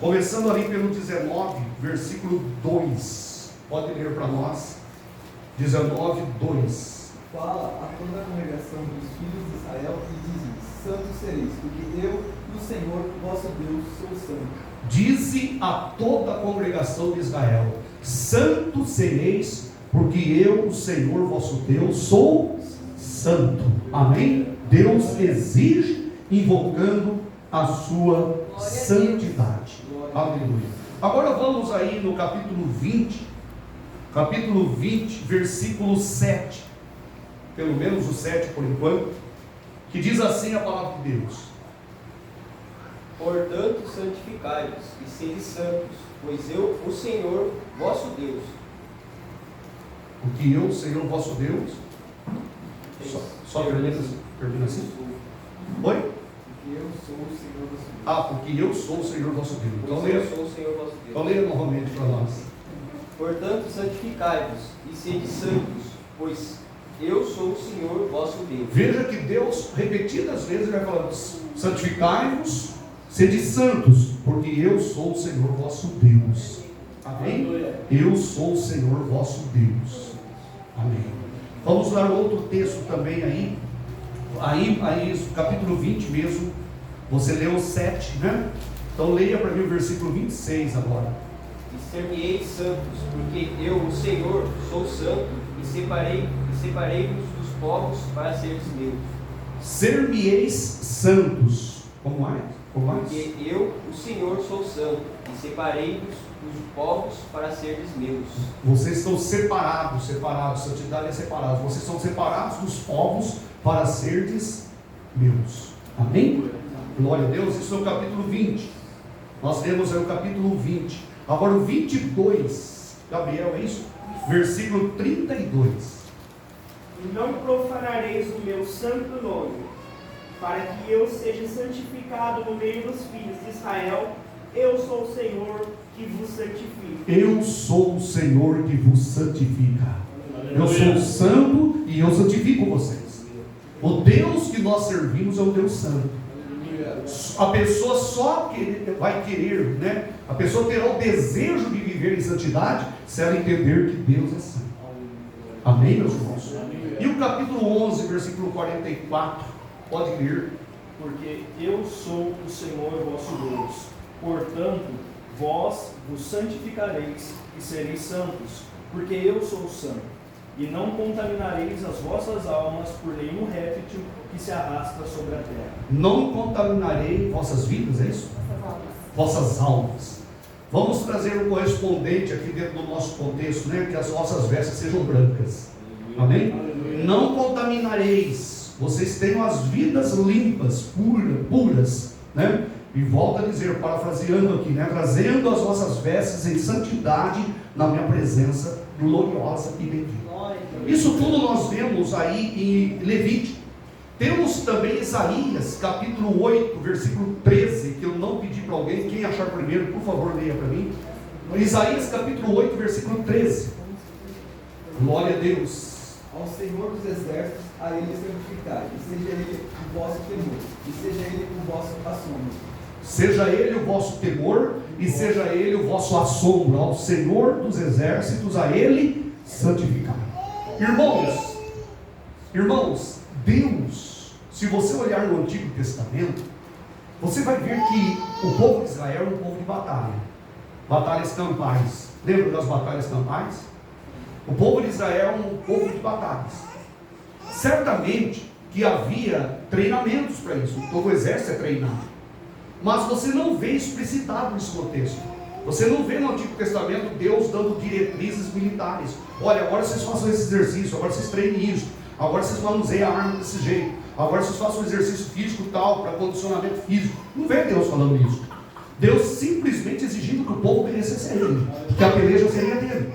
Começando ali pelo 19, versículo 2. Pode ler para nós. 19, 2. Fala a toda a congregação dos filhos de Israel e diz: santos sereis, porque eu, o Senhor, vosso Deus, sou santo. Dize a toda a congregação de Israel: santos sereis, porque eu, o Senhor vosso Deus, sou santo. Amém? Deus exige, invocando a sua santidade. Aleluia. Agora vamos aí no capítulo 20, versículo 7, pelo menos o 7 por enquanto, que diz assim a palavra de Deus: portanto, santificai-vos e sede santos, pois eu, o Senhor, vosso Deus. Porque eu, Senhor vosso Deus, Só termina assim? Oi? Porque eu sou o Senhor vosso Deus. Ah, porque eu sou o Senhor vosso Deus. Então Pois eu leia, sou o Senhor vosso Deus. então leia novamente para nós. Portanto, santificai-vos e sede santos, pois eu sou o Senhor vosso Deus. Veja que Deus, repetidas vezes, vai falando: santificai-vos, sede santos, porque eu sou o Senhor vosso Deus. Amém? Eu sou o Senhor vosso Deus. Amém. Vamos ler outro texto também aí. Aí, capítulo 20 mesmo. Você leu o 7, né? Então leia para mim o versículo 26 agora. E ser-me-eis santos, porque eu, o Senhor, sou santo, e separei-vos dos povos para seres meus. Ser-me-eis santos. Como mais? Porque eu, o Senhor, sou santo, e separei-vos dos povos para seres meus. Vocês estão separados, santidade é separado. Vocês são separados dos povos para serdes meus. Amém? Glória a Deus. Isso é o capítulo 20. Nós lemos aí o capítulo 20. Agora o 22, Gabriel, é isso? Versículo 32. Não profanareis o meu santo nome, para que eu seja santificado no meio dos filhos de Israel. Eu sou o Senhor que vos santifica. Eu sou o Senhor que vos santifica. Eu sou santo e eu santifico vocês. O Deus que nós servimos é o Deus santo. A pessoa só vai querer, né? A pessoa terá o desejo de viver em santidade se ela entender que Deus é santo. Amém, meus irmãos? E o capítulo 11, versículo 44, pode ler. Porque eu sou o Senhor vosso Deus. Portanto, vós vos santificareis e sereis santos, porque eu sou santo. E não contaminareis as vossas almas por nenhum réptil que se arrasta sobre a terra. Não contaminarei vossas vidas, é isso? Vossas almas. Vamos trazer um correspondente aqui dentro do nosso contexto, né? Que as vossas vestes sejam brancas. Amém? Não contaminareis. Vocês tenham as vidas limpas, puras, né? E volto a dizer, parafraseando aqui, né? Trazendo as vossas vestes em santidade na minha presença gloriosa e bendita. Isso tudo nós vemos aí em Levítico. Temos também Isaías, capítulo 8, versículo 13, que eu não pedi para alguém, quem achar primeiro, por favor, leia para mim. Isaías, capítulo 8, versículo 13. Glória a Deus. Ao Senhor dos exércitos, a Ele santificai, e seja Ele o vosso temor, e seja Ele o vosso assombro. Seja Ele o vosso temor, e seja Ele o vosso assombro. Ao Senhor dos exércitos, a Ele santificai. Irmãos, Deus, se você olhar no Antigo Testamento, você vai ver que o povo de Israel é um povo de batalha, batalhas campais. Lembra das batalhas campais? O povo de Israel é um povo de batalhas. Certamente que havia treinamentos para isso, todo o exército é treinado, mas você não vê explicitado nesse contexto. Você não vê no Antigo Testamento Deus dando diretrizes militares. Olha, agora vocês façam esse exercício, agora vocês treinem isso, agora vocês manuseiem a arma desse jeito, agora vocês façam um exercício físico tal, para condicionamento físico. Não vê Deus falando isso. Deus simplesmente exigindo que o povo obedecesse a Ele, que a peleja seria dele.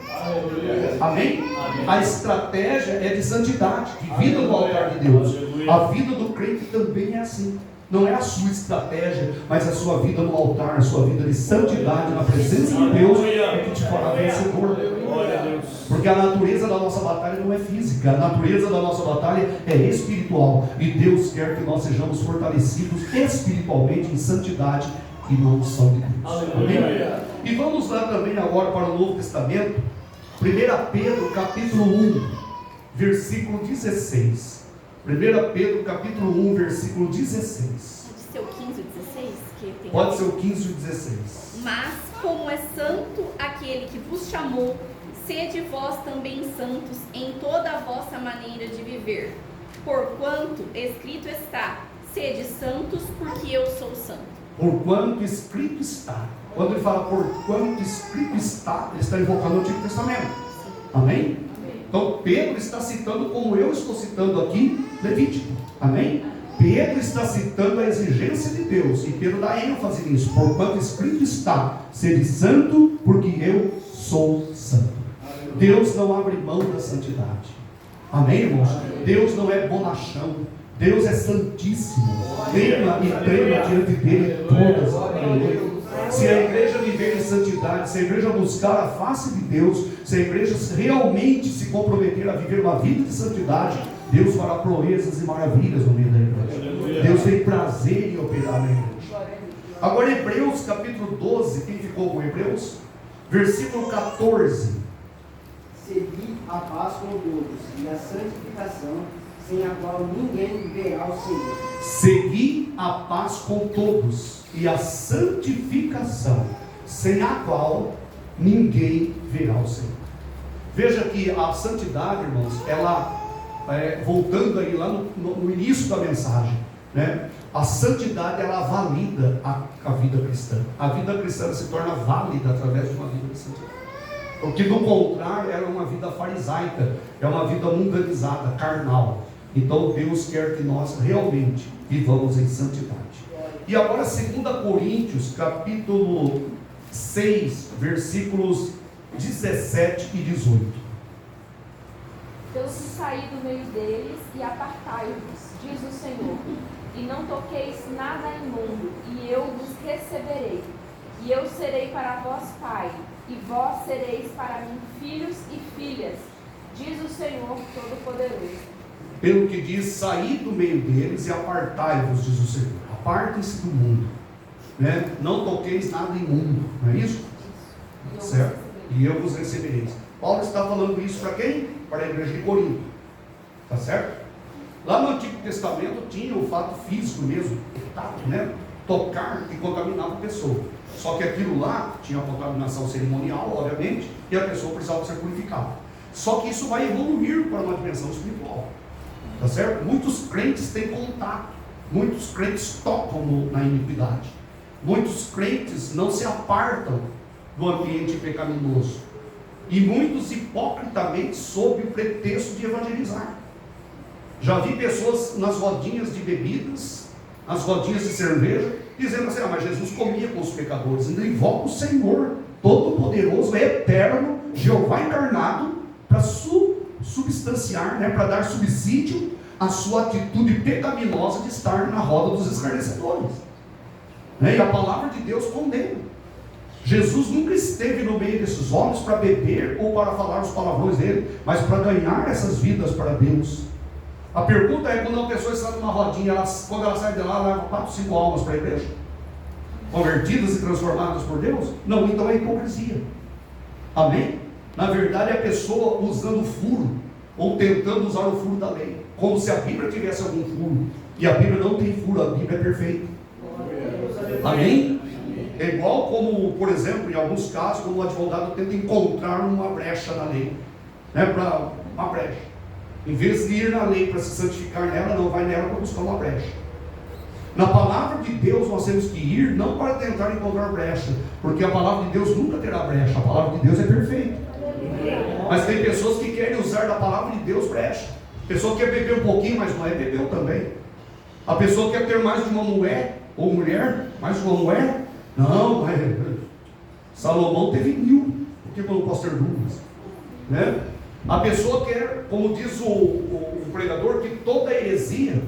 Amém? A estratégia é de santidade, de vida no altar de Deus. A vida do crente também é assim. Não é a sua estratégia, mas a sua vida no altar, a sua vida de santidade na presença de Deus é que te fará vencedor. Porque a natureza da nossa batalha não é física, a natureza da nossa batalha é espiritual. E Deus quer que nós sejamos fortalecidos espiritualmente em santidade e não só de Deus. Amém? E vamos lá também agora para o Novo Testamento, 1 Pedro capítulo 1, versículo 16. 1 Pedro capítulo 1, versículo 16. Pode ser o 15 e 16? Que tem Pode ser o 15 e 16. Mas, como é santo aquele que vos chamou, sede vós também santos em toda a vossa maneira de viver. Porquanto escrito está, sede santos, porque eu sou santo. Porquanto escrito está. Quando ele fala porquanto escrito está, ele está invocando o Antigo Testamento. Amém? Então Pedro está citando, como eu estou citando aqui, Levítico. Amém? Pedro está citando a exigência de Deus, e Pedro dá ênfase nisso. Porquanto escrito está, sede santo, porque eu sou santo. Deus não abre mão da santidade. Amém, irmãos? Deus não é bonachão, Deus é santíssimo. Venha e trema diante dele todas as noites. Se a igreja viver em santidade, se a igreja buscar a face de Deus, se a igreja realmente se comprometer a viver uma vida de santidade, Deus fará proezas e maravilhas no meio da igreja. Deus tem prazer em operar na igreja. Agora Hebreus capítulo 12, quem ficou com Hebreus? Versículo 14. Segui a paz com todos e a santificação, sem a qual ninguém verá o Senhor. Segui a paz com todos e a santificação, sem a qual ninguém verá o Senhor. Veja que a santidade, irmãos, ela, voltando aí lá no início da mensagem, né? A santidade, ela valida a vida cristã. A vida cristã se torna válida através de uma vida de santidade. Porque do contrário, era uma vida farisaica, é uma vida mundanizada, carnal. Então Deus quer que nós realmente vivamos em santidade. E agora 2 Coríntios capítulo 6, versículos 17 e 18. Pelo que saí do meio deles e apartai-vos, diz o Senhor, e não toqueis nada imundo, e eu vos receberei, e eu serei para vós pai, e vós sereis para mim filhos e filhas, diz o Senhor Todo-Poderoso. Pelo que diz, saí do meio deles e apartai-vos, diz o Senhor. Apartem-se do mundo, né? Não toqueis nada imundo, não é isso? Certo? E eu vos recebereis. Paulo está falando isso para quem? Para a igreja de Corinto, tá certo? Lá no Antigo Testamento tinha o fato físico mesmo, o tato, né? Tocar que contaminava a pessoa. Só que aquilo lá tinha contaminação cerimonial, obviamente, e a pessoa precisava ser purificada. Só que isso vai evoluir para uma dimensão espiritual, tá certo? Muitos crentes têm contato, muitos crentes tocam na iniquidade, muitos crentes não se apartam do ambiente pecaminoso, e muitos hipocritamente sob o pretexto de evangelizar. Já vi pessoas nas rodinhas de bebidas, nas rodinhas de cerveja, dizendo assim: mas Jesus comia com os pecadores. Ainda invoca o Senhor Todo-Poderoso, eterno, Jeová encarnado, para substanciar, né, para dar subsídio à sua atitude pecaminosa de estar na roda dos escarnecedores, né? E a palavra de Deus condena. Jesus nunca esteve no meio desses homens para beber ou para falar os palavrões dele, mas para ganhar essas vidas para Deus. A pergunta é: quando uma pessoa está numa rodinha, quando ela sai de lá, ela leva 4, 5 almas para a igreja, convertidas e transformadas por Deus? Não, então é hipocrisia. Amém? Na verdade, é a pessoa usando furo, ou tentando usar o furo da lei, como se a Bíblia tivesse algum furo. E a Bíblia não tem furo, a Bíblia é perfeita. Amém? É igual como, por exemplo, em alguns casos, quando o advogado tenta encontrar uma brecha na lei, né, para uma brecha. Em vez de ir na lei para se santificar nela, não vai nela para buscar uma brecha. Na palavra de Deus nós temos que ir, não para tentar encontrar brecha, porque a palavra de Deus nunca terá brecha, a palavra de Deus é perfeita. Mas tem pessoas que querem usar da palavra de Deus brecha. A pessoa quer beber um pouquinho, mas Noé bebeu também. A pessoa quer ter mais de uma mulher, ou mulher, mais de uma mulher. Não, Salomão teve 1000, por que eu não posso ter 2? Né? A pessoa quer, como diz o pregador, que toda heresia,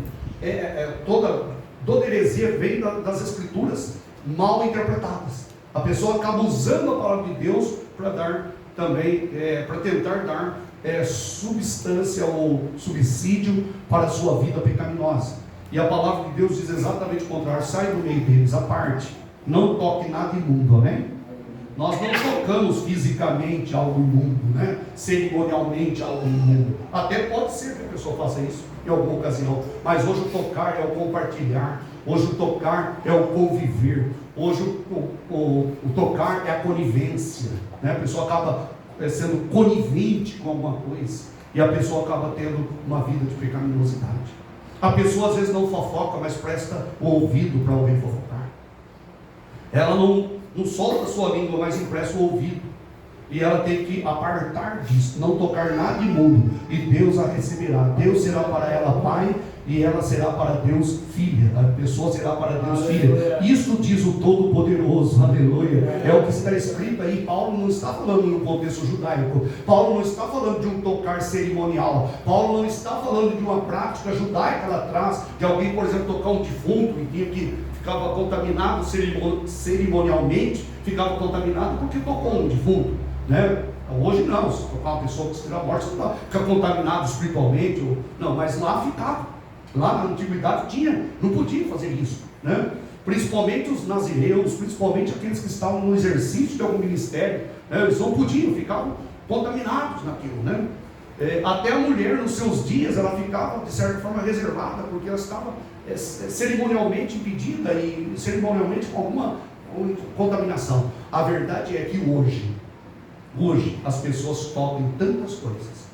toda heresia vem das escrituras mal interpretadas. A pessoa acaba usando a palavra de Deus para dar também, para tentar dar substância ou subsídio para a sua vida pecaminosa. E a palavra de Deus diz exatamente o contrário: sai do meio deles, à parte, não toque nada imundo, amém? Nós não tocamos fisicamente algo imundo, né? Cerimonialmente algo imundo. Até pode ser que a pessoa faça isso em alguma ocasião, mas hoje o tocar é o compartilhar, hoje o tocar é o conviver, hoje o tocar é a conivência, né? A pessoa acaba sendo conivente com alguma coisa, e a pessoa acaba tendo uma vida de pecaminosidade. A pessoa às vezes não fofoca, mas presta o ouvido para alguém fofocar. Ela não solta a sua língua, mas empresta o ouvido. E ela tem que apartar disso, não tocar nada imundo, e Deus a receberá. Deus será para ela pai, e ela será para Deus filha, a pessoa será para Deus filha. Isso diz o Todo-Poderoso, aleluia. É o que está escrito aí. Paulo não está falando no contexto judaico, Paulo não está falando de um tocar cerimonial, Paulo não está falando de uma prática judaica lá atrás, de alguém, por exemplo, tocar um defunto e tinha que ficava contaminado cerimonialmente, ficava contaminado porque tocou um defunto, né? Hoje não, se tocar uma pessoa que estiver morta, você não fica contaminado espiritualmente, não, mas lá ficava. Lá na antiguidade não podia fazer isso, né? Principalmente os nazireus, principalmente aqueles que estavam no exercício de algum ministério, né? Eles não podiam, ficavam contaminados naquilo, né? Até a mulher nos seus dias, ela ficava de certa forma reservada, porque ela estava cerimonialmente impedida e cerimonialmente com alguma contaminação. A verdade é que hoje as pessoas tocam em tantas coisas,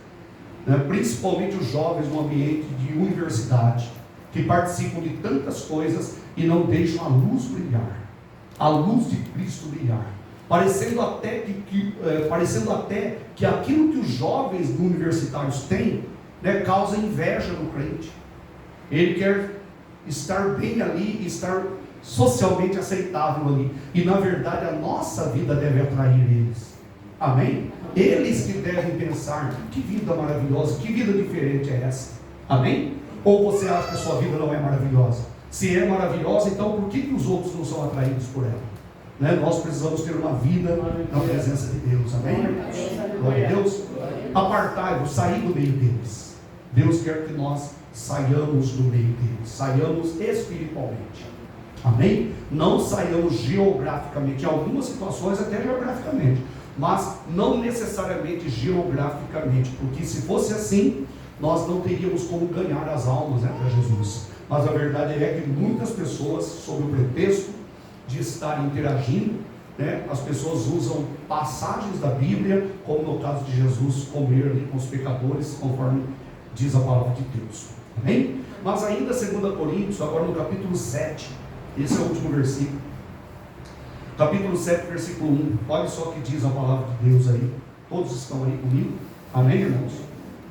né? Principalmente os jovens no ambiente de universidade, que participam de tantas coisas e não deixam a luz brilhar, a luz de Cristo brilhar, parecendo até que aquilo que os jovens universitários têm, né, causa inveja no crente. Ele quer estar bem ali, estar socialmente aceitável ali, e na verdade a nossa vida deve atrair eles. Amém? Eles que devem pensar: que vida maravilhosa, que vida diferente é essa? Amém? Ou você acha que a sua vida não é maravilhosa? Se é maravilhosa, então por que os outros não são atraídos por ela? Né? Nós precisamos ter uma vida na presença de Deus. Amém? Glória a Deus. Apartai-vos, sair do meio deles. Deus quer que nós saiamos do meio deles, saiamos espiritualmente. Amém? Não saiamos geograficamente, em algumas situações até geograficamente, mas não necessariamente geograficamente, porque se fosse assim, nós não teríamos como ganhar as almas, né, para Jesus. Mas a verdade é que muitas pessoas, sob o pretexto de estarem interagindo, né, as pessoas usam passagens da Bíblia, como no caso de Jesus comer ali com os pecadores, conforme diz a palavra de Deus. Amém? Mas ainda 2 Coríntios, agora no capítulo 7, esse é o último versículo. Capítulo 7, versículo 1. Olha só o que diz a palavra de Deus aí. Todos estão aí comigo? Amém, irmãos?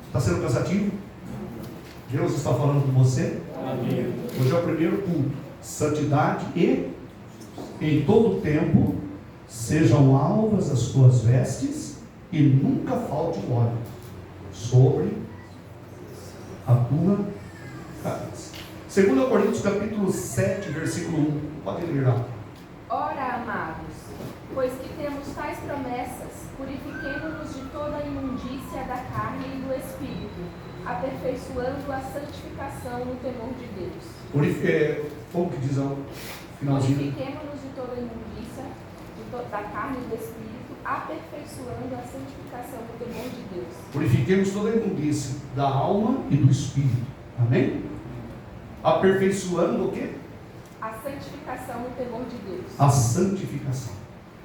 Está sendo cansativo? Deus está falando com você? Amém. Hoje é o primeiro culto. Santidade e em todo tempo sejam alvas as tuas vestes e nunca falte o óleo sobre a tua cabeça. 2 Coríntios capítulo 7, versículo 1. Pode ler lá. Ora, amados, pois que temos tais promessas, purifiquemo-nos de toda a imundícia da carne e do espírito, aperfeiçoando a santificação no temor de Deus. Como que diz o finalzinho? Purifiquemo-nos de toda a imundícia da carne e do espírito, aperfeiçoando a santificação no temor de Deus. Purifiquemos toda a imundícia da alma e do espírito. Amém? Aperfeiçoando o quê? A santificação no temor de Deus. A santificação.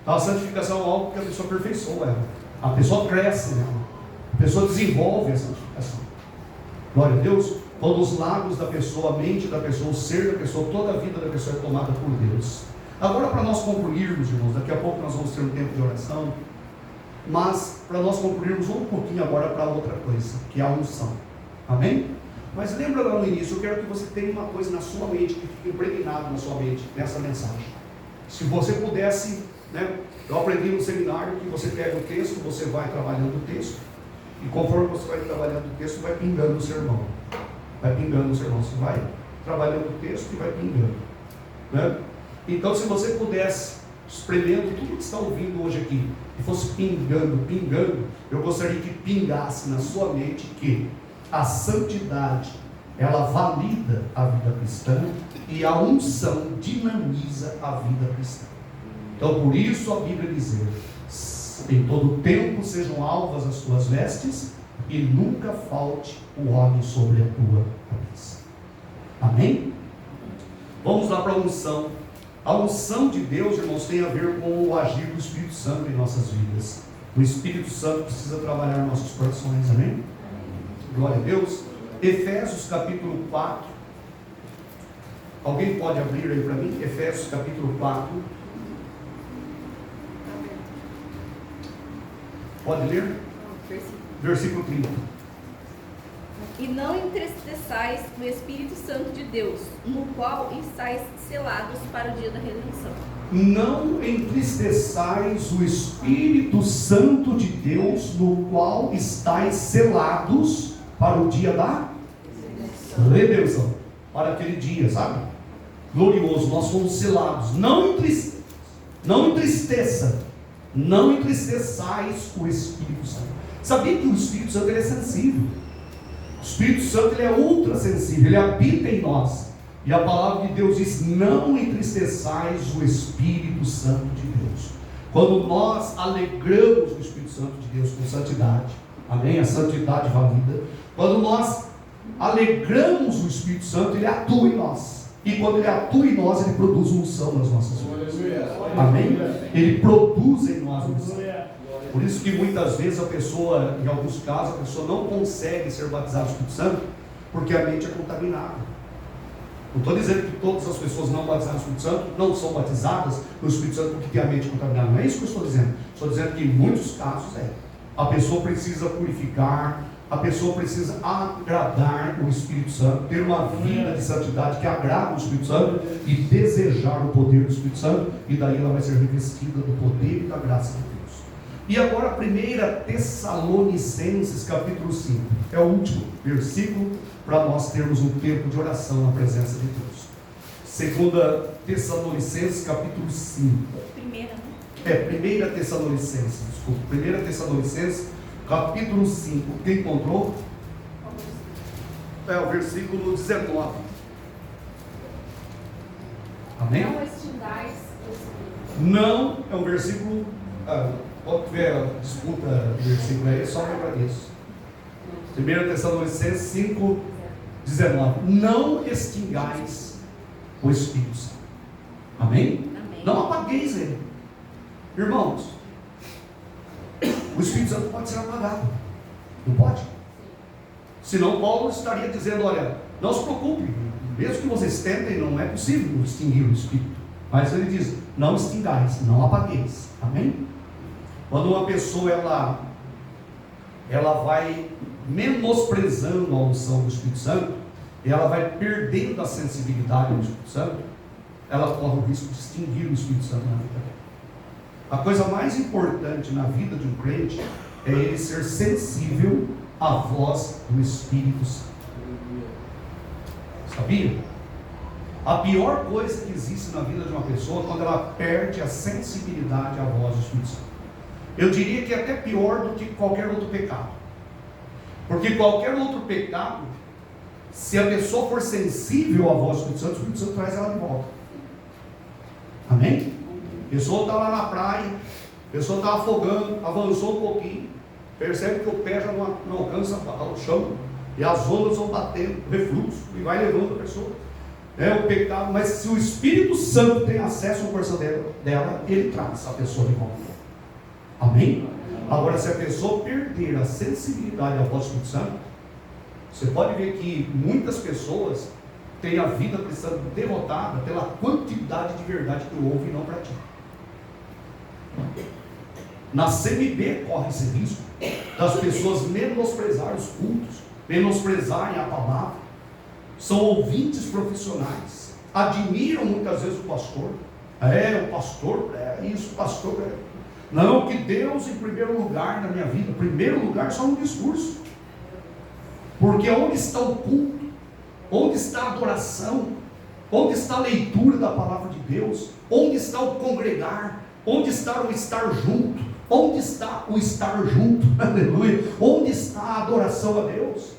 Então, a santificação é algo que a pessoa aperfeiçoa ela. A pessoa cresce nela. A pessoa desenvolve a santificação. Glória a Deus. Todos os lados da pessoa, a mente da pessoa, o ser da pessoa, toda a vida da pessoa é tomada por Deus. Agora, para nós concluirmos, irmãos, daqui a pouco nós vamos ter um tempo de oração, mas para nós concluirmos um pouquinho agora para outra coisa, que é a unção. Amém? Mas lembra lá no início, eu quero que você tenha uma coisa na sua mente, que fique impregnado na sua mente, nessa mensagem. Se você pudesse, né, eu aprendi no seminário que você pega o texto, você vai trabalhando o texto, e conforme você vai trabalhando o texto, vai pingando o sermão. Vai pingando o sermão, você vai trabalhando o texto e vai pingando, né? Então, se você pudesse, espremendo tudo que está ouvindo hoje aqui, e fosse pingando, eu gostaria que pingasse na sua mente que a santidade, ela valida a vida cristã, e a unção dinamiza a vida cristã. Então, por isso a Bíblia diz: em todo tempo sejam alvas as tuas vestes, e nunca falte o óleo sobre a tua cabeça. Amém? Vamos lá para a unção. A unção de Deus, irmãos, tem a ver com o agir do Espírito Santo em nossas vidas. O Espírito Santo precisa trabalhar em nossos corações. Amém? Glória a Deus. Efésios capítulo 4. Alguém pode abrir aí para mim? Efésios capítulo 4. Pode ler? Versículo 30. E não entristeçais o Espírito Santo de Deus, no qual estáis selados para o dia da redenção. Não entristeçais o Espírito Santo de Deus, no qual estáis selados para o dia da redenção. Para aquele dia, sabe? Glorioso, nós somos selados. Não entristeçais o Espírito Santo. Sabia que o Espírito Santo ele é sensível? O Espírito Santo ele é ultra sensível, ele habita em nós. E a palavra de Deus diz: não entristeçais o Espírito Santo de Deus. Quando nós alegramos o Espírito Santo de Deus com santidade, amém? A santidade valida. Quando nós alegramos o Espírito Santo, ele atua em nós. E quando ele atua em nós, ele produz unção nas nossas vidas. Amém? Ele produz em nós unção. Por isso que muitas vezes a pessoa, em alguns casos, a pessoa não consegue ser batizada no Espírito Santo, porque a mente é contaminada. Não estou dizendo que todas as pessoas não batizadas no Espírito Santo não são batizadas no Espírito Santo porque tem a mente contaminada. Não é isso que eu estou dizendo. Estou dizendo que em muitos casos a pessoa precisa purificar, a pessoa precisa agradar o Espírito Santo, ter uma vida de santidade que agrada o Espírito Santo e desejar o poder do Espírito Santo, e daí ela vai ser revestida do poder e da graça de Deus. E agora 1 Tessalonicenses capítulo 5, é o último versículo para nós termos um tempo de oração na presença de Deus. 2 Tessalonicenses capítulo 5. Primeira, né? 1 Tessalonicenses, desculpa, 1 Tessalonicenses capítulo 5, quem encontrou? É o versículo 19. Amém? Não extingais o Espírito. Não, é um versículo, quando tiver disputa de versículo aí, é só lembrar disso. 1 Tessalonicenses 5, 19. Não extingais o Espírito Santo. Amém? Amém. Não apagueis ele. Irmãos, o Espírito Santo pode ser apagado. Não pode? Senão Paulo estaria dizendo: olha, não se preocupe, mesmo que vocês tentem, não é possível extinguir o Espírito. Mas ele diz: não extingais, não apagueis. Amém? Quando uma pessoa ela vai menosprezando a unção do Espírito Santo, e ela vai perdendo a sensibilidade do Espírito Santo, ela corre o risco de extinguir o Espírito Santo na vida dela. A coisa mais importante na vida de um crente é ele ser sensível à voz do Espírito Santo. Sabia? A pior coisa que existe na vida de uma pessoa é quando ela perde a sensibilidade à voz do Espírito Santo. Eu diria que é até pior do que qualquer outro pecado. Porque qualquer outro pecado, se a pessoa for sensível à voz do Espírito Santo, o Espírito Santo traz ela de volta. Amém? A pessoa está lá na praia, a pessoa está afogando, avançou um pouquinho, percebe que o pé já não alcança o chão, e as ondas vão batendo, refluxo, e vai levando a pessoa. É o pecado, mas se o Espírito Santo tem acesso ao coração dela, ele traz a pessoa de volta. Amém? Agora, se a pessoa perder a sensibilidade à voz do Espírito Santo, você pode ver que muitas pessoas têm a vida cristã derrotada pela quantidade de verdade que ouvem e não praticam. Na CMB corre esse risco das pessoas menosprezarem os cultos, menosprezarem a palavra. São ouvintes profissionais, admiram muitas vezes o pastor. O pastor é isso, o pastor é. Não, que Deus em primeiro lugar na minha vida. Primeiro lugar só no discurso. Porque onde está o culto? Onde está a adoração? Onde está a leitura da palavra de Deus? Onde está o congregar? Onde está o estar junto? Onde está o estar junto? Aleluia! Onde está a adoração a Deus?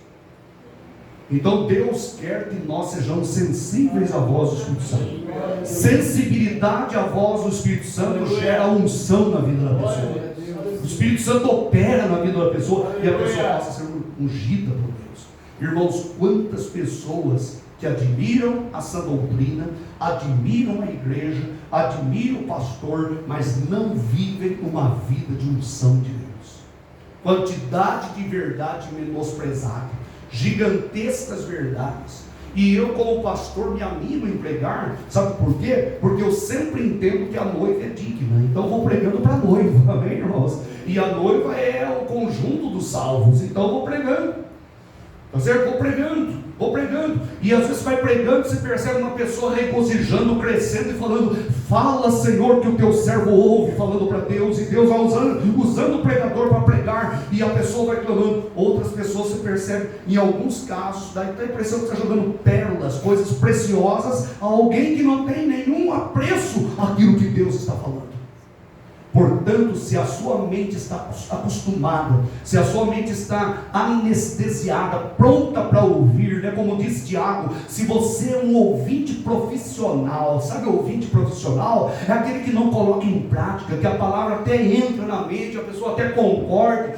Então Deus quer que nós sejamos sensíveis à voz do Espírito Santo. Sensibilidade à voz do Espírito Santo gera unção na vida da pessoa. O Espírito Santo opera na vida da pessoa e a pessoa passa a ser ungida por Deus. Irmãos, quantas pessoas que admiram a sã doutrina, admiram a igreja, admiram o pastor, mas não vivem uma vida de unção de Deus. Quantidade de verdade menosprezada, gigantescas verdades. E eu, como pastor, me animo em pregar. Sabe por quê? Porque eu sempre entendo que a noiva é digna. Então eu vou pregando para a noiva, amém, irmãos? E a noiva é o conjunto dos salvos. Então eu vou pregando. Tá certo? Vou pregando. E às vezes vai pregando, você percebe uma pessoa regozijando, crescendo e falando: fala, Senhor, que o teu servo ouve, falando para Deus, e Deus vai usando o pregador para pregar, e a pessoa vai clamando. Outras pessoas você percebe, em alguns casos, dá a impressão que está jogando pérolas, coisas preciosas, a alguém que não tem nenhum apreço àquilo que Deus está falando. Portanto, se a sua mente está acostumada, se a sua mente está anestesiada, pronta para ouvir, né? Como diz Tiago, se você é um ouvinte profissional, sabe o ouvinte profissional? É aquele que não coloca em prática, que a palavra até entra na mente, a pessoa até concorda,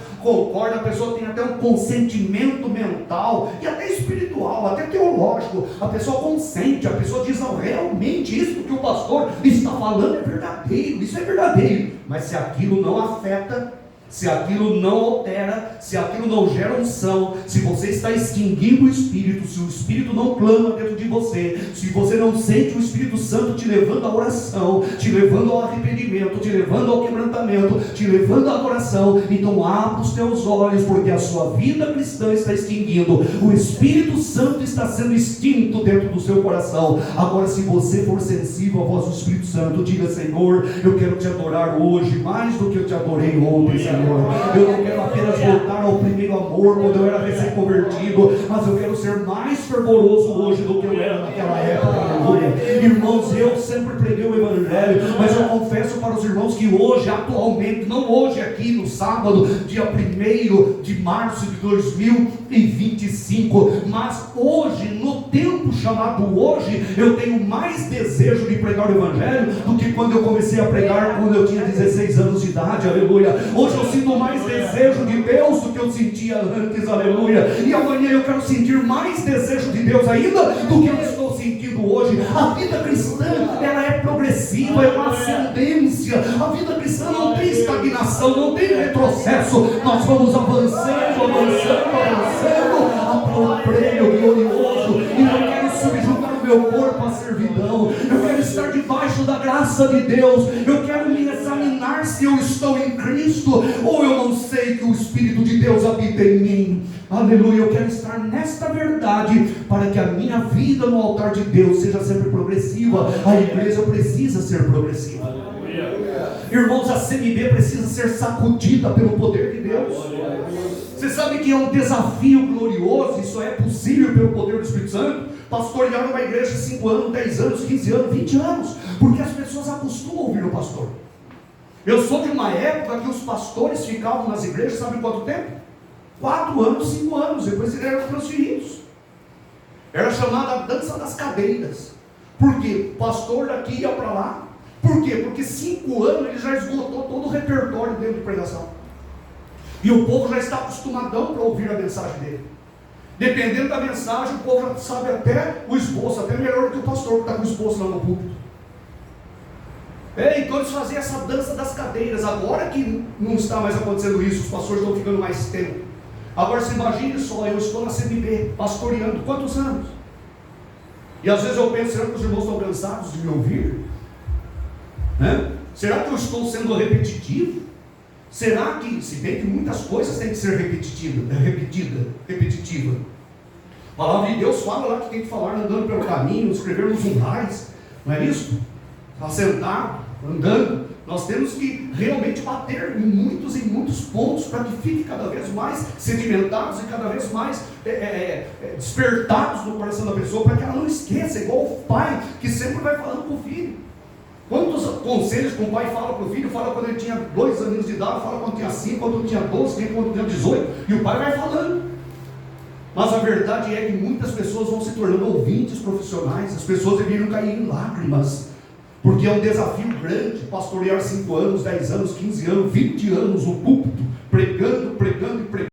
a pessoa tem até um consentimento mental, e até espiritual, até teológico, a pessoa consente, a pessoa diz: não, realmente isso que o pastor está falando é verdadeiro, isso é verdadeiro. Mas se aquilo não afeta, se aquilo não altera, se aquilo não gera unção, se você está extinguindo o Espírito, se o Espírito não clama dentro de você, se você não sente o Espírito Santo te levando à oração, te levando ao arrependimento, te levando ao quebrantamento, te levando à adoração, então abra os teus olhos, porque a sua vida cristã está extinguindo, o Espírito Santo está sendo extinto dentro do seu coração. Agora, se você for sensível à voz do Espírito Santo, diga: Senhor, eu quero te adorar hoje mais do que eu te adorei ontem, Senhor. Eu não quero apenas voltar ao primeiro amor quando eu era recém-convertido, mas eu quero ser mais fervoroso hoje do que eu era naquela época. Aleluia. Irmãos, eu sempre preguei o Evangelho, mas eu confesso para os irmãos que hoje, atualmente, não hoje aqui no sábado, dia 1º de março de 2025, mas hoje, no tempo chamado hoje, eu tenho mais desejo de pregar o Evangelho do que quando eu comecei a pregar quando eu tinha 16 anos de idade. Aleluia. Hoje eu sinto mais desejo de Deus do que eu sentia antes, aleluia. E amanhã eu quero sentir mais desejo de Deus ainda do que eu estou sentindo hoje. A vida cristã, ela é progressiva, é uma ascendência. A vida cristã não tem estagnação, não tem retrocesso. Nós vamos avançando para o prêmio glorioso. E eu quero subjugar o meu corpo à servidão. Eu quero estar debaixo da graça de Deus. Eu quero me examinar se eu estou em Cristo ou eu não sei que o Espírito de Deus habita em mim. Aleluia. Eu quero estar nesta verdade para que a minha vida no altar de Deus seja sempre progressiva. A igreja precisa ser progressiva. Aleluia. Irmãos, a CMB precisa ser sacudida pelo poder de Deus. Você sabe que é um desafio glorioso, e só é possível pelo poder do Espírito Santo, pastorear uma igreja de 5 anos, 10 anos, 15 anos, 20 anos, porque as pessoas acostumam a ouvir o pastor. Eu sou de uma época que os pastores ficavam nas igrejas, sabe quanto tempo? 4 anos, 5 anos, depois eles eram transferidos. Era chamada a dança das cadeiras. Por quê? O pastor daqui ia para lá. Por quê? Porque 5 anos ele já esgotou todo o repertório dele de pregação. E o povo já está acostumadão para ouvir a mensagem dele. Dependendo da mensagem, o povo já sabe até o esboço, até melhor do que o pastor que está com o esboço lá no púlpito. Então eles faziam essa dança das cadeiras. Agora que não está mais acontecendo isso, os pastores estão ficando mais tempo. Agora se imagine só, eu estou na CMB, pastoreando quantos anos? E às vezes eu penso: será que os irmãos estão cansados de me ouvir? Será que eu estou sendo repetitivo? Será que, se bem que muitas coisas têm que ser repetitiva. A palavra de Deus fala lá que tem que falar andando pelo caminho, escrever nos umbrais, não é isso? Assentado, andando. Nós temos que realmente bater em muitos pontos para que fique cada vez mais sedimentados e cada vez mais despertados no coração da pessoa, para que ela não esqueça, igual o pai que sempre vai falando para o filho. Quantos conselhos que o pai fala para o filho? Fala quando ele tinha 2 aninhos de idade, fala quando tinha 5, quando tinha 12, quando tinha 18, e o pai vai falando. Mas a verdade é que muitas pessoas vão se tornando ouvintes profissionais. As pessoas deveriam cair em lágrimas, porque é um desafio grande pastorear 5 anos, 10 anos, 15 anos, 20 anos no púlpito, pregando e pregando.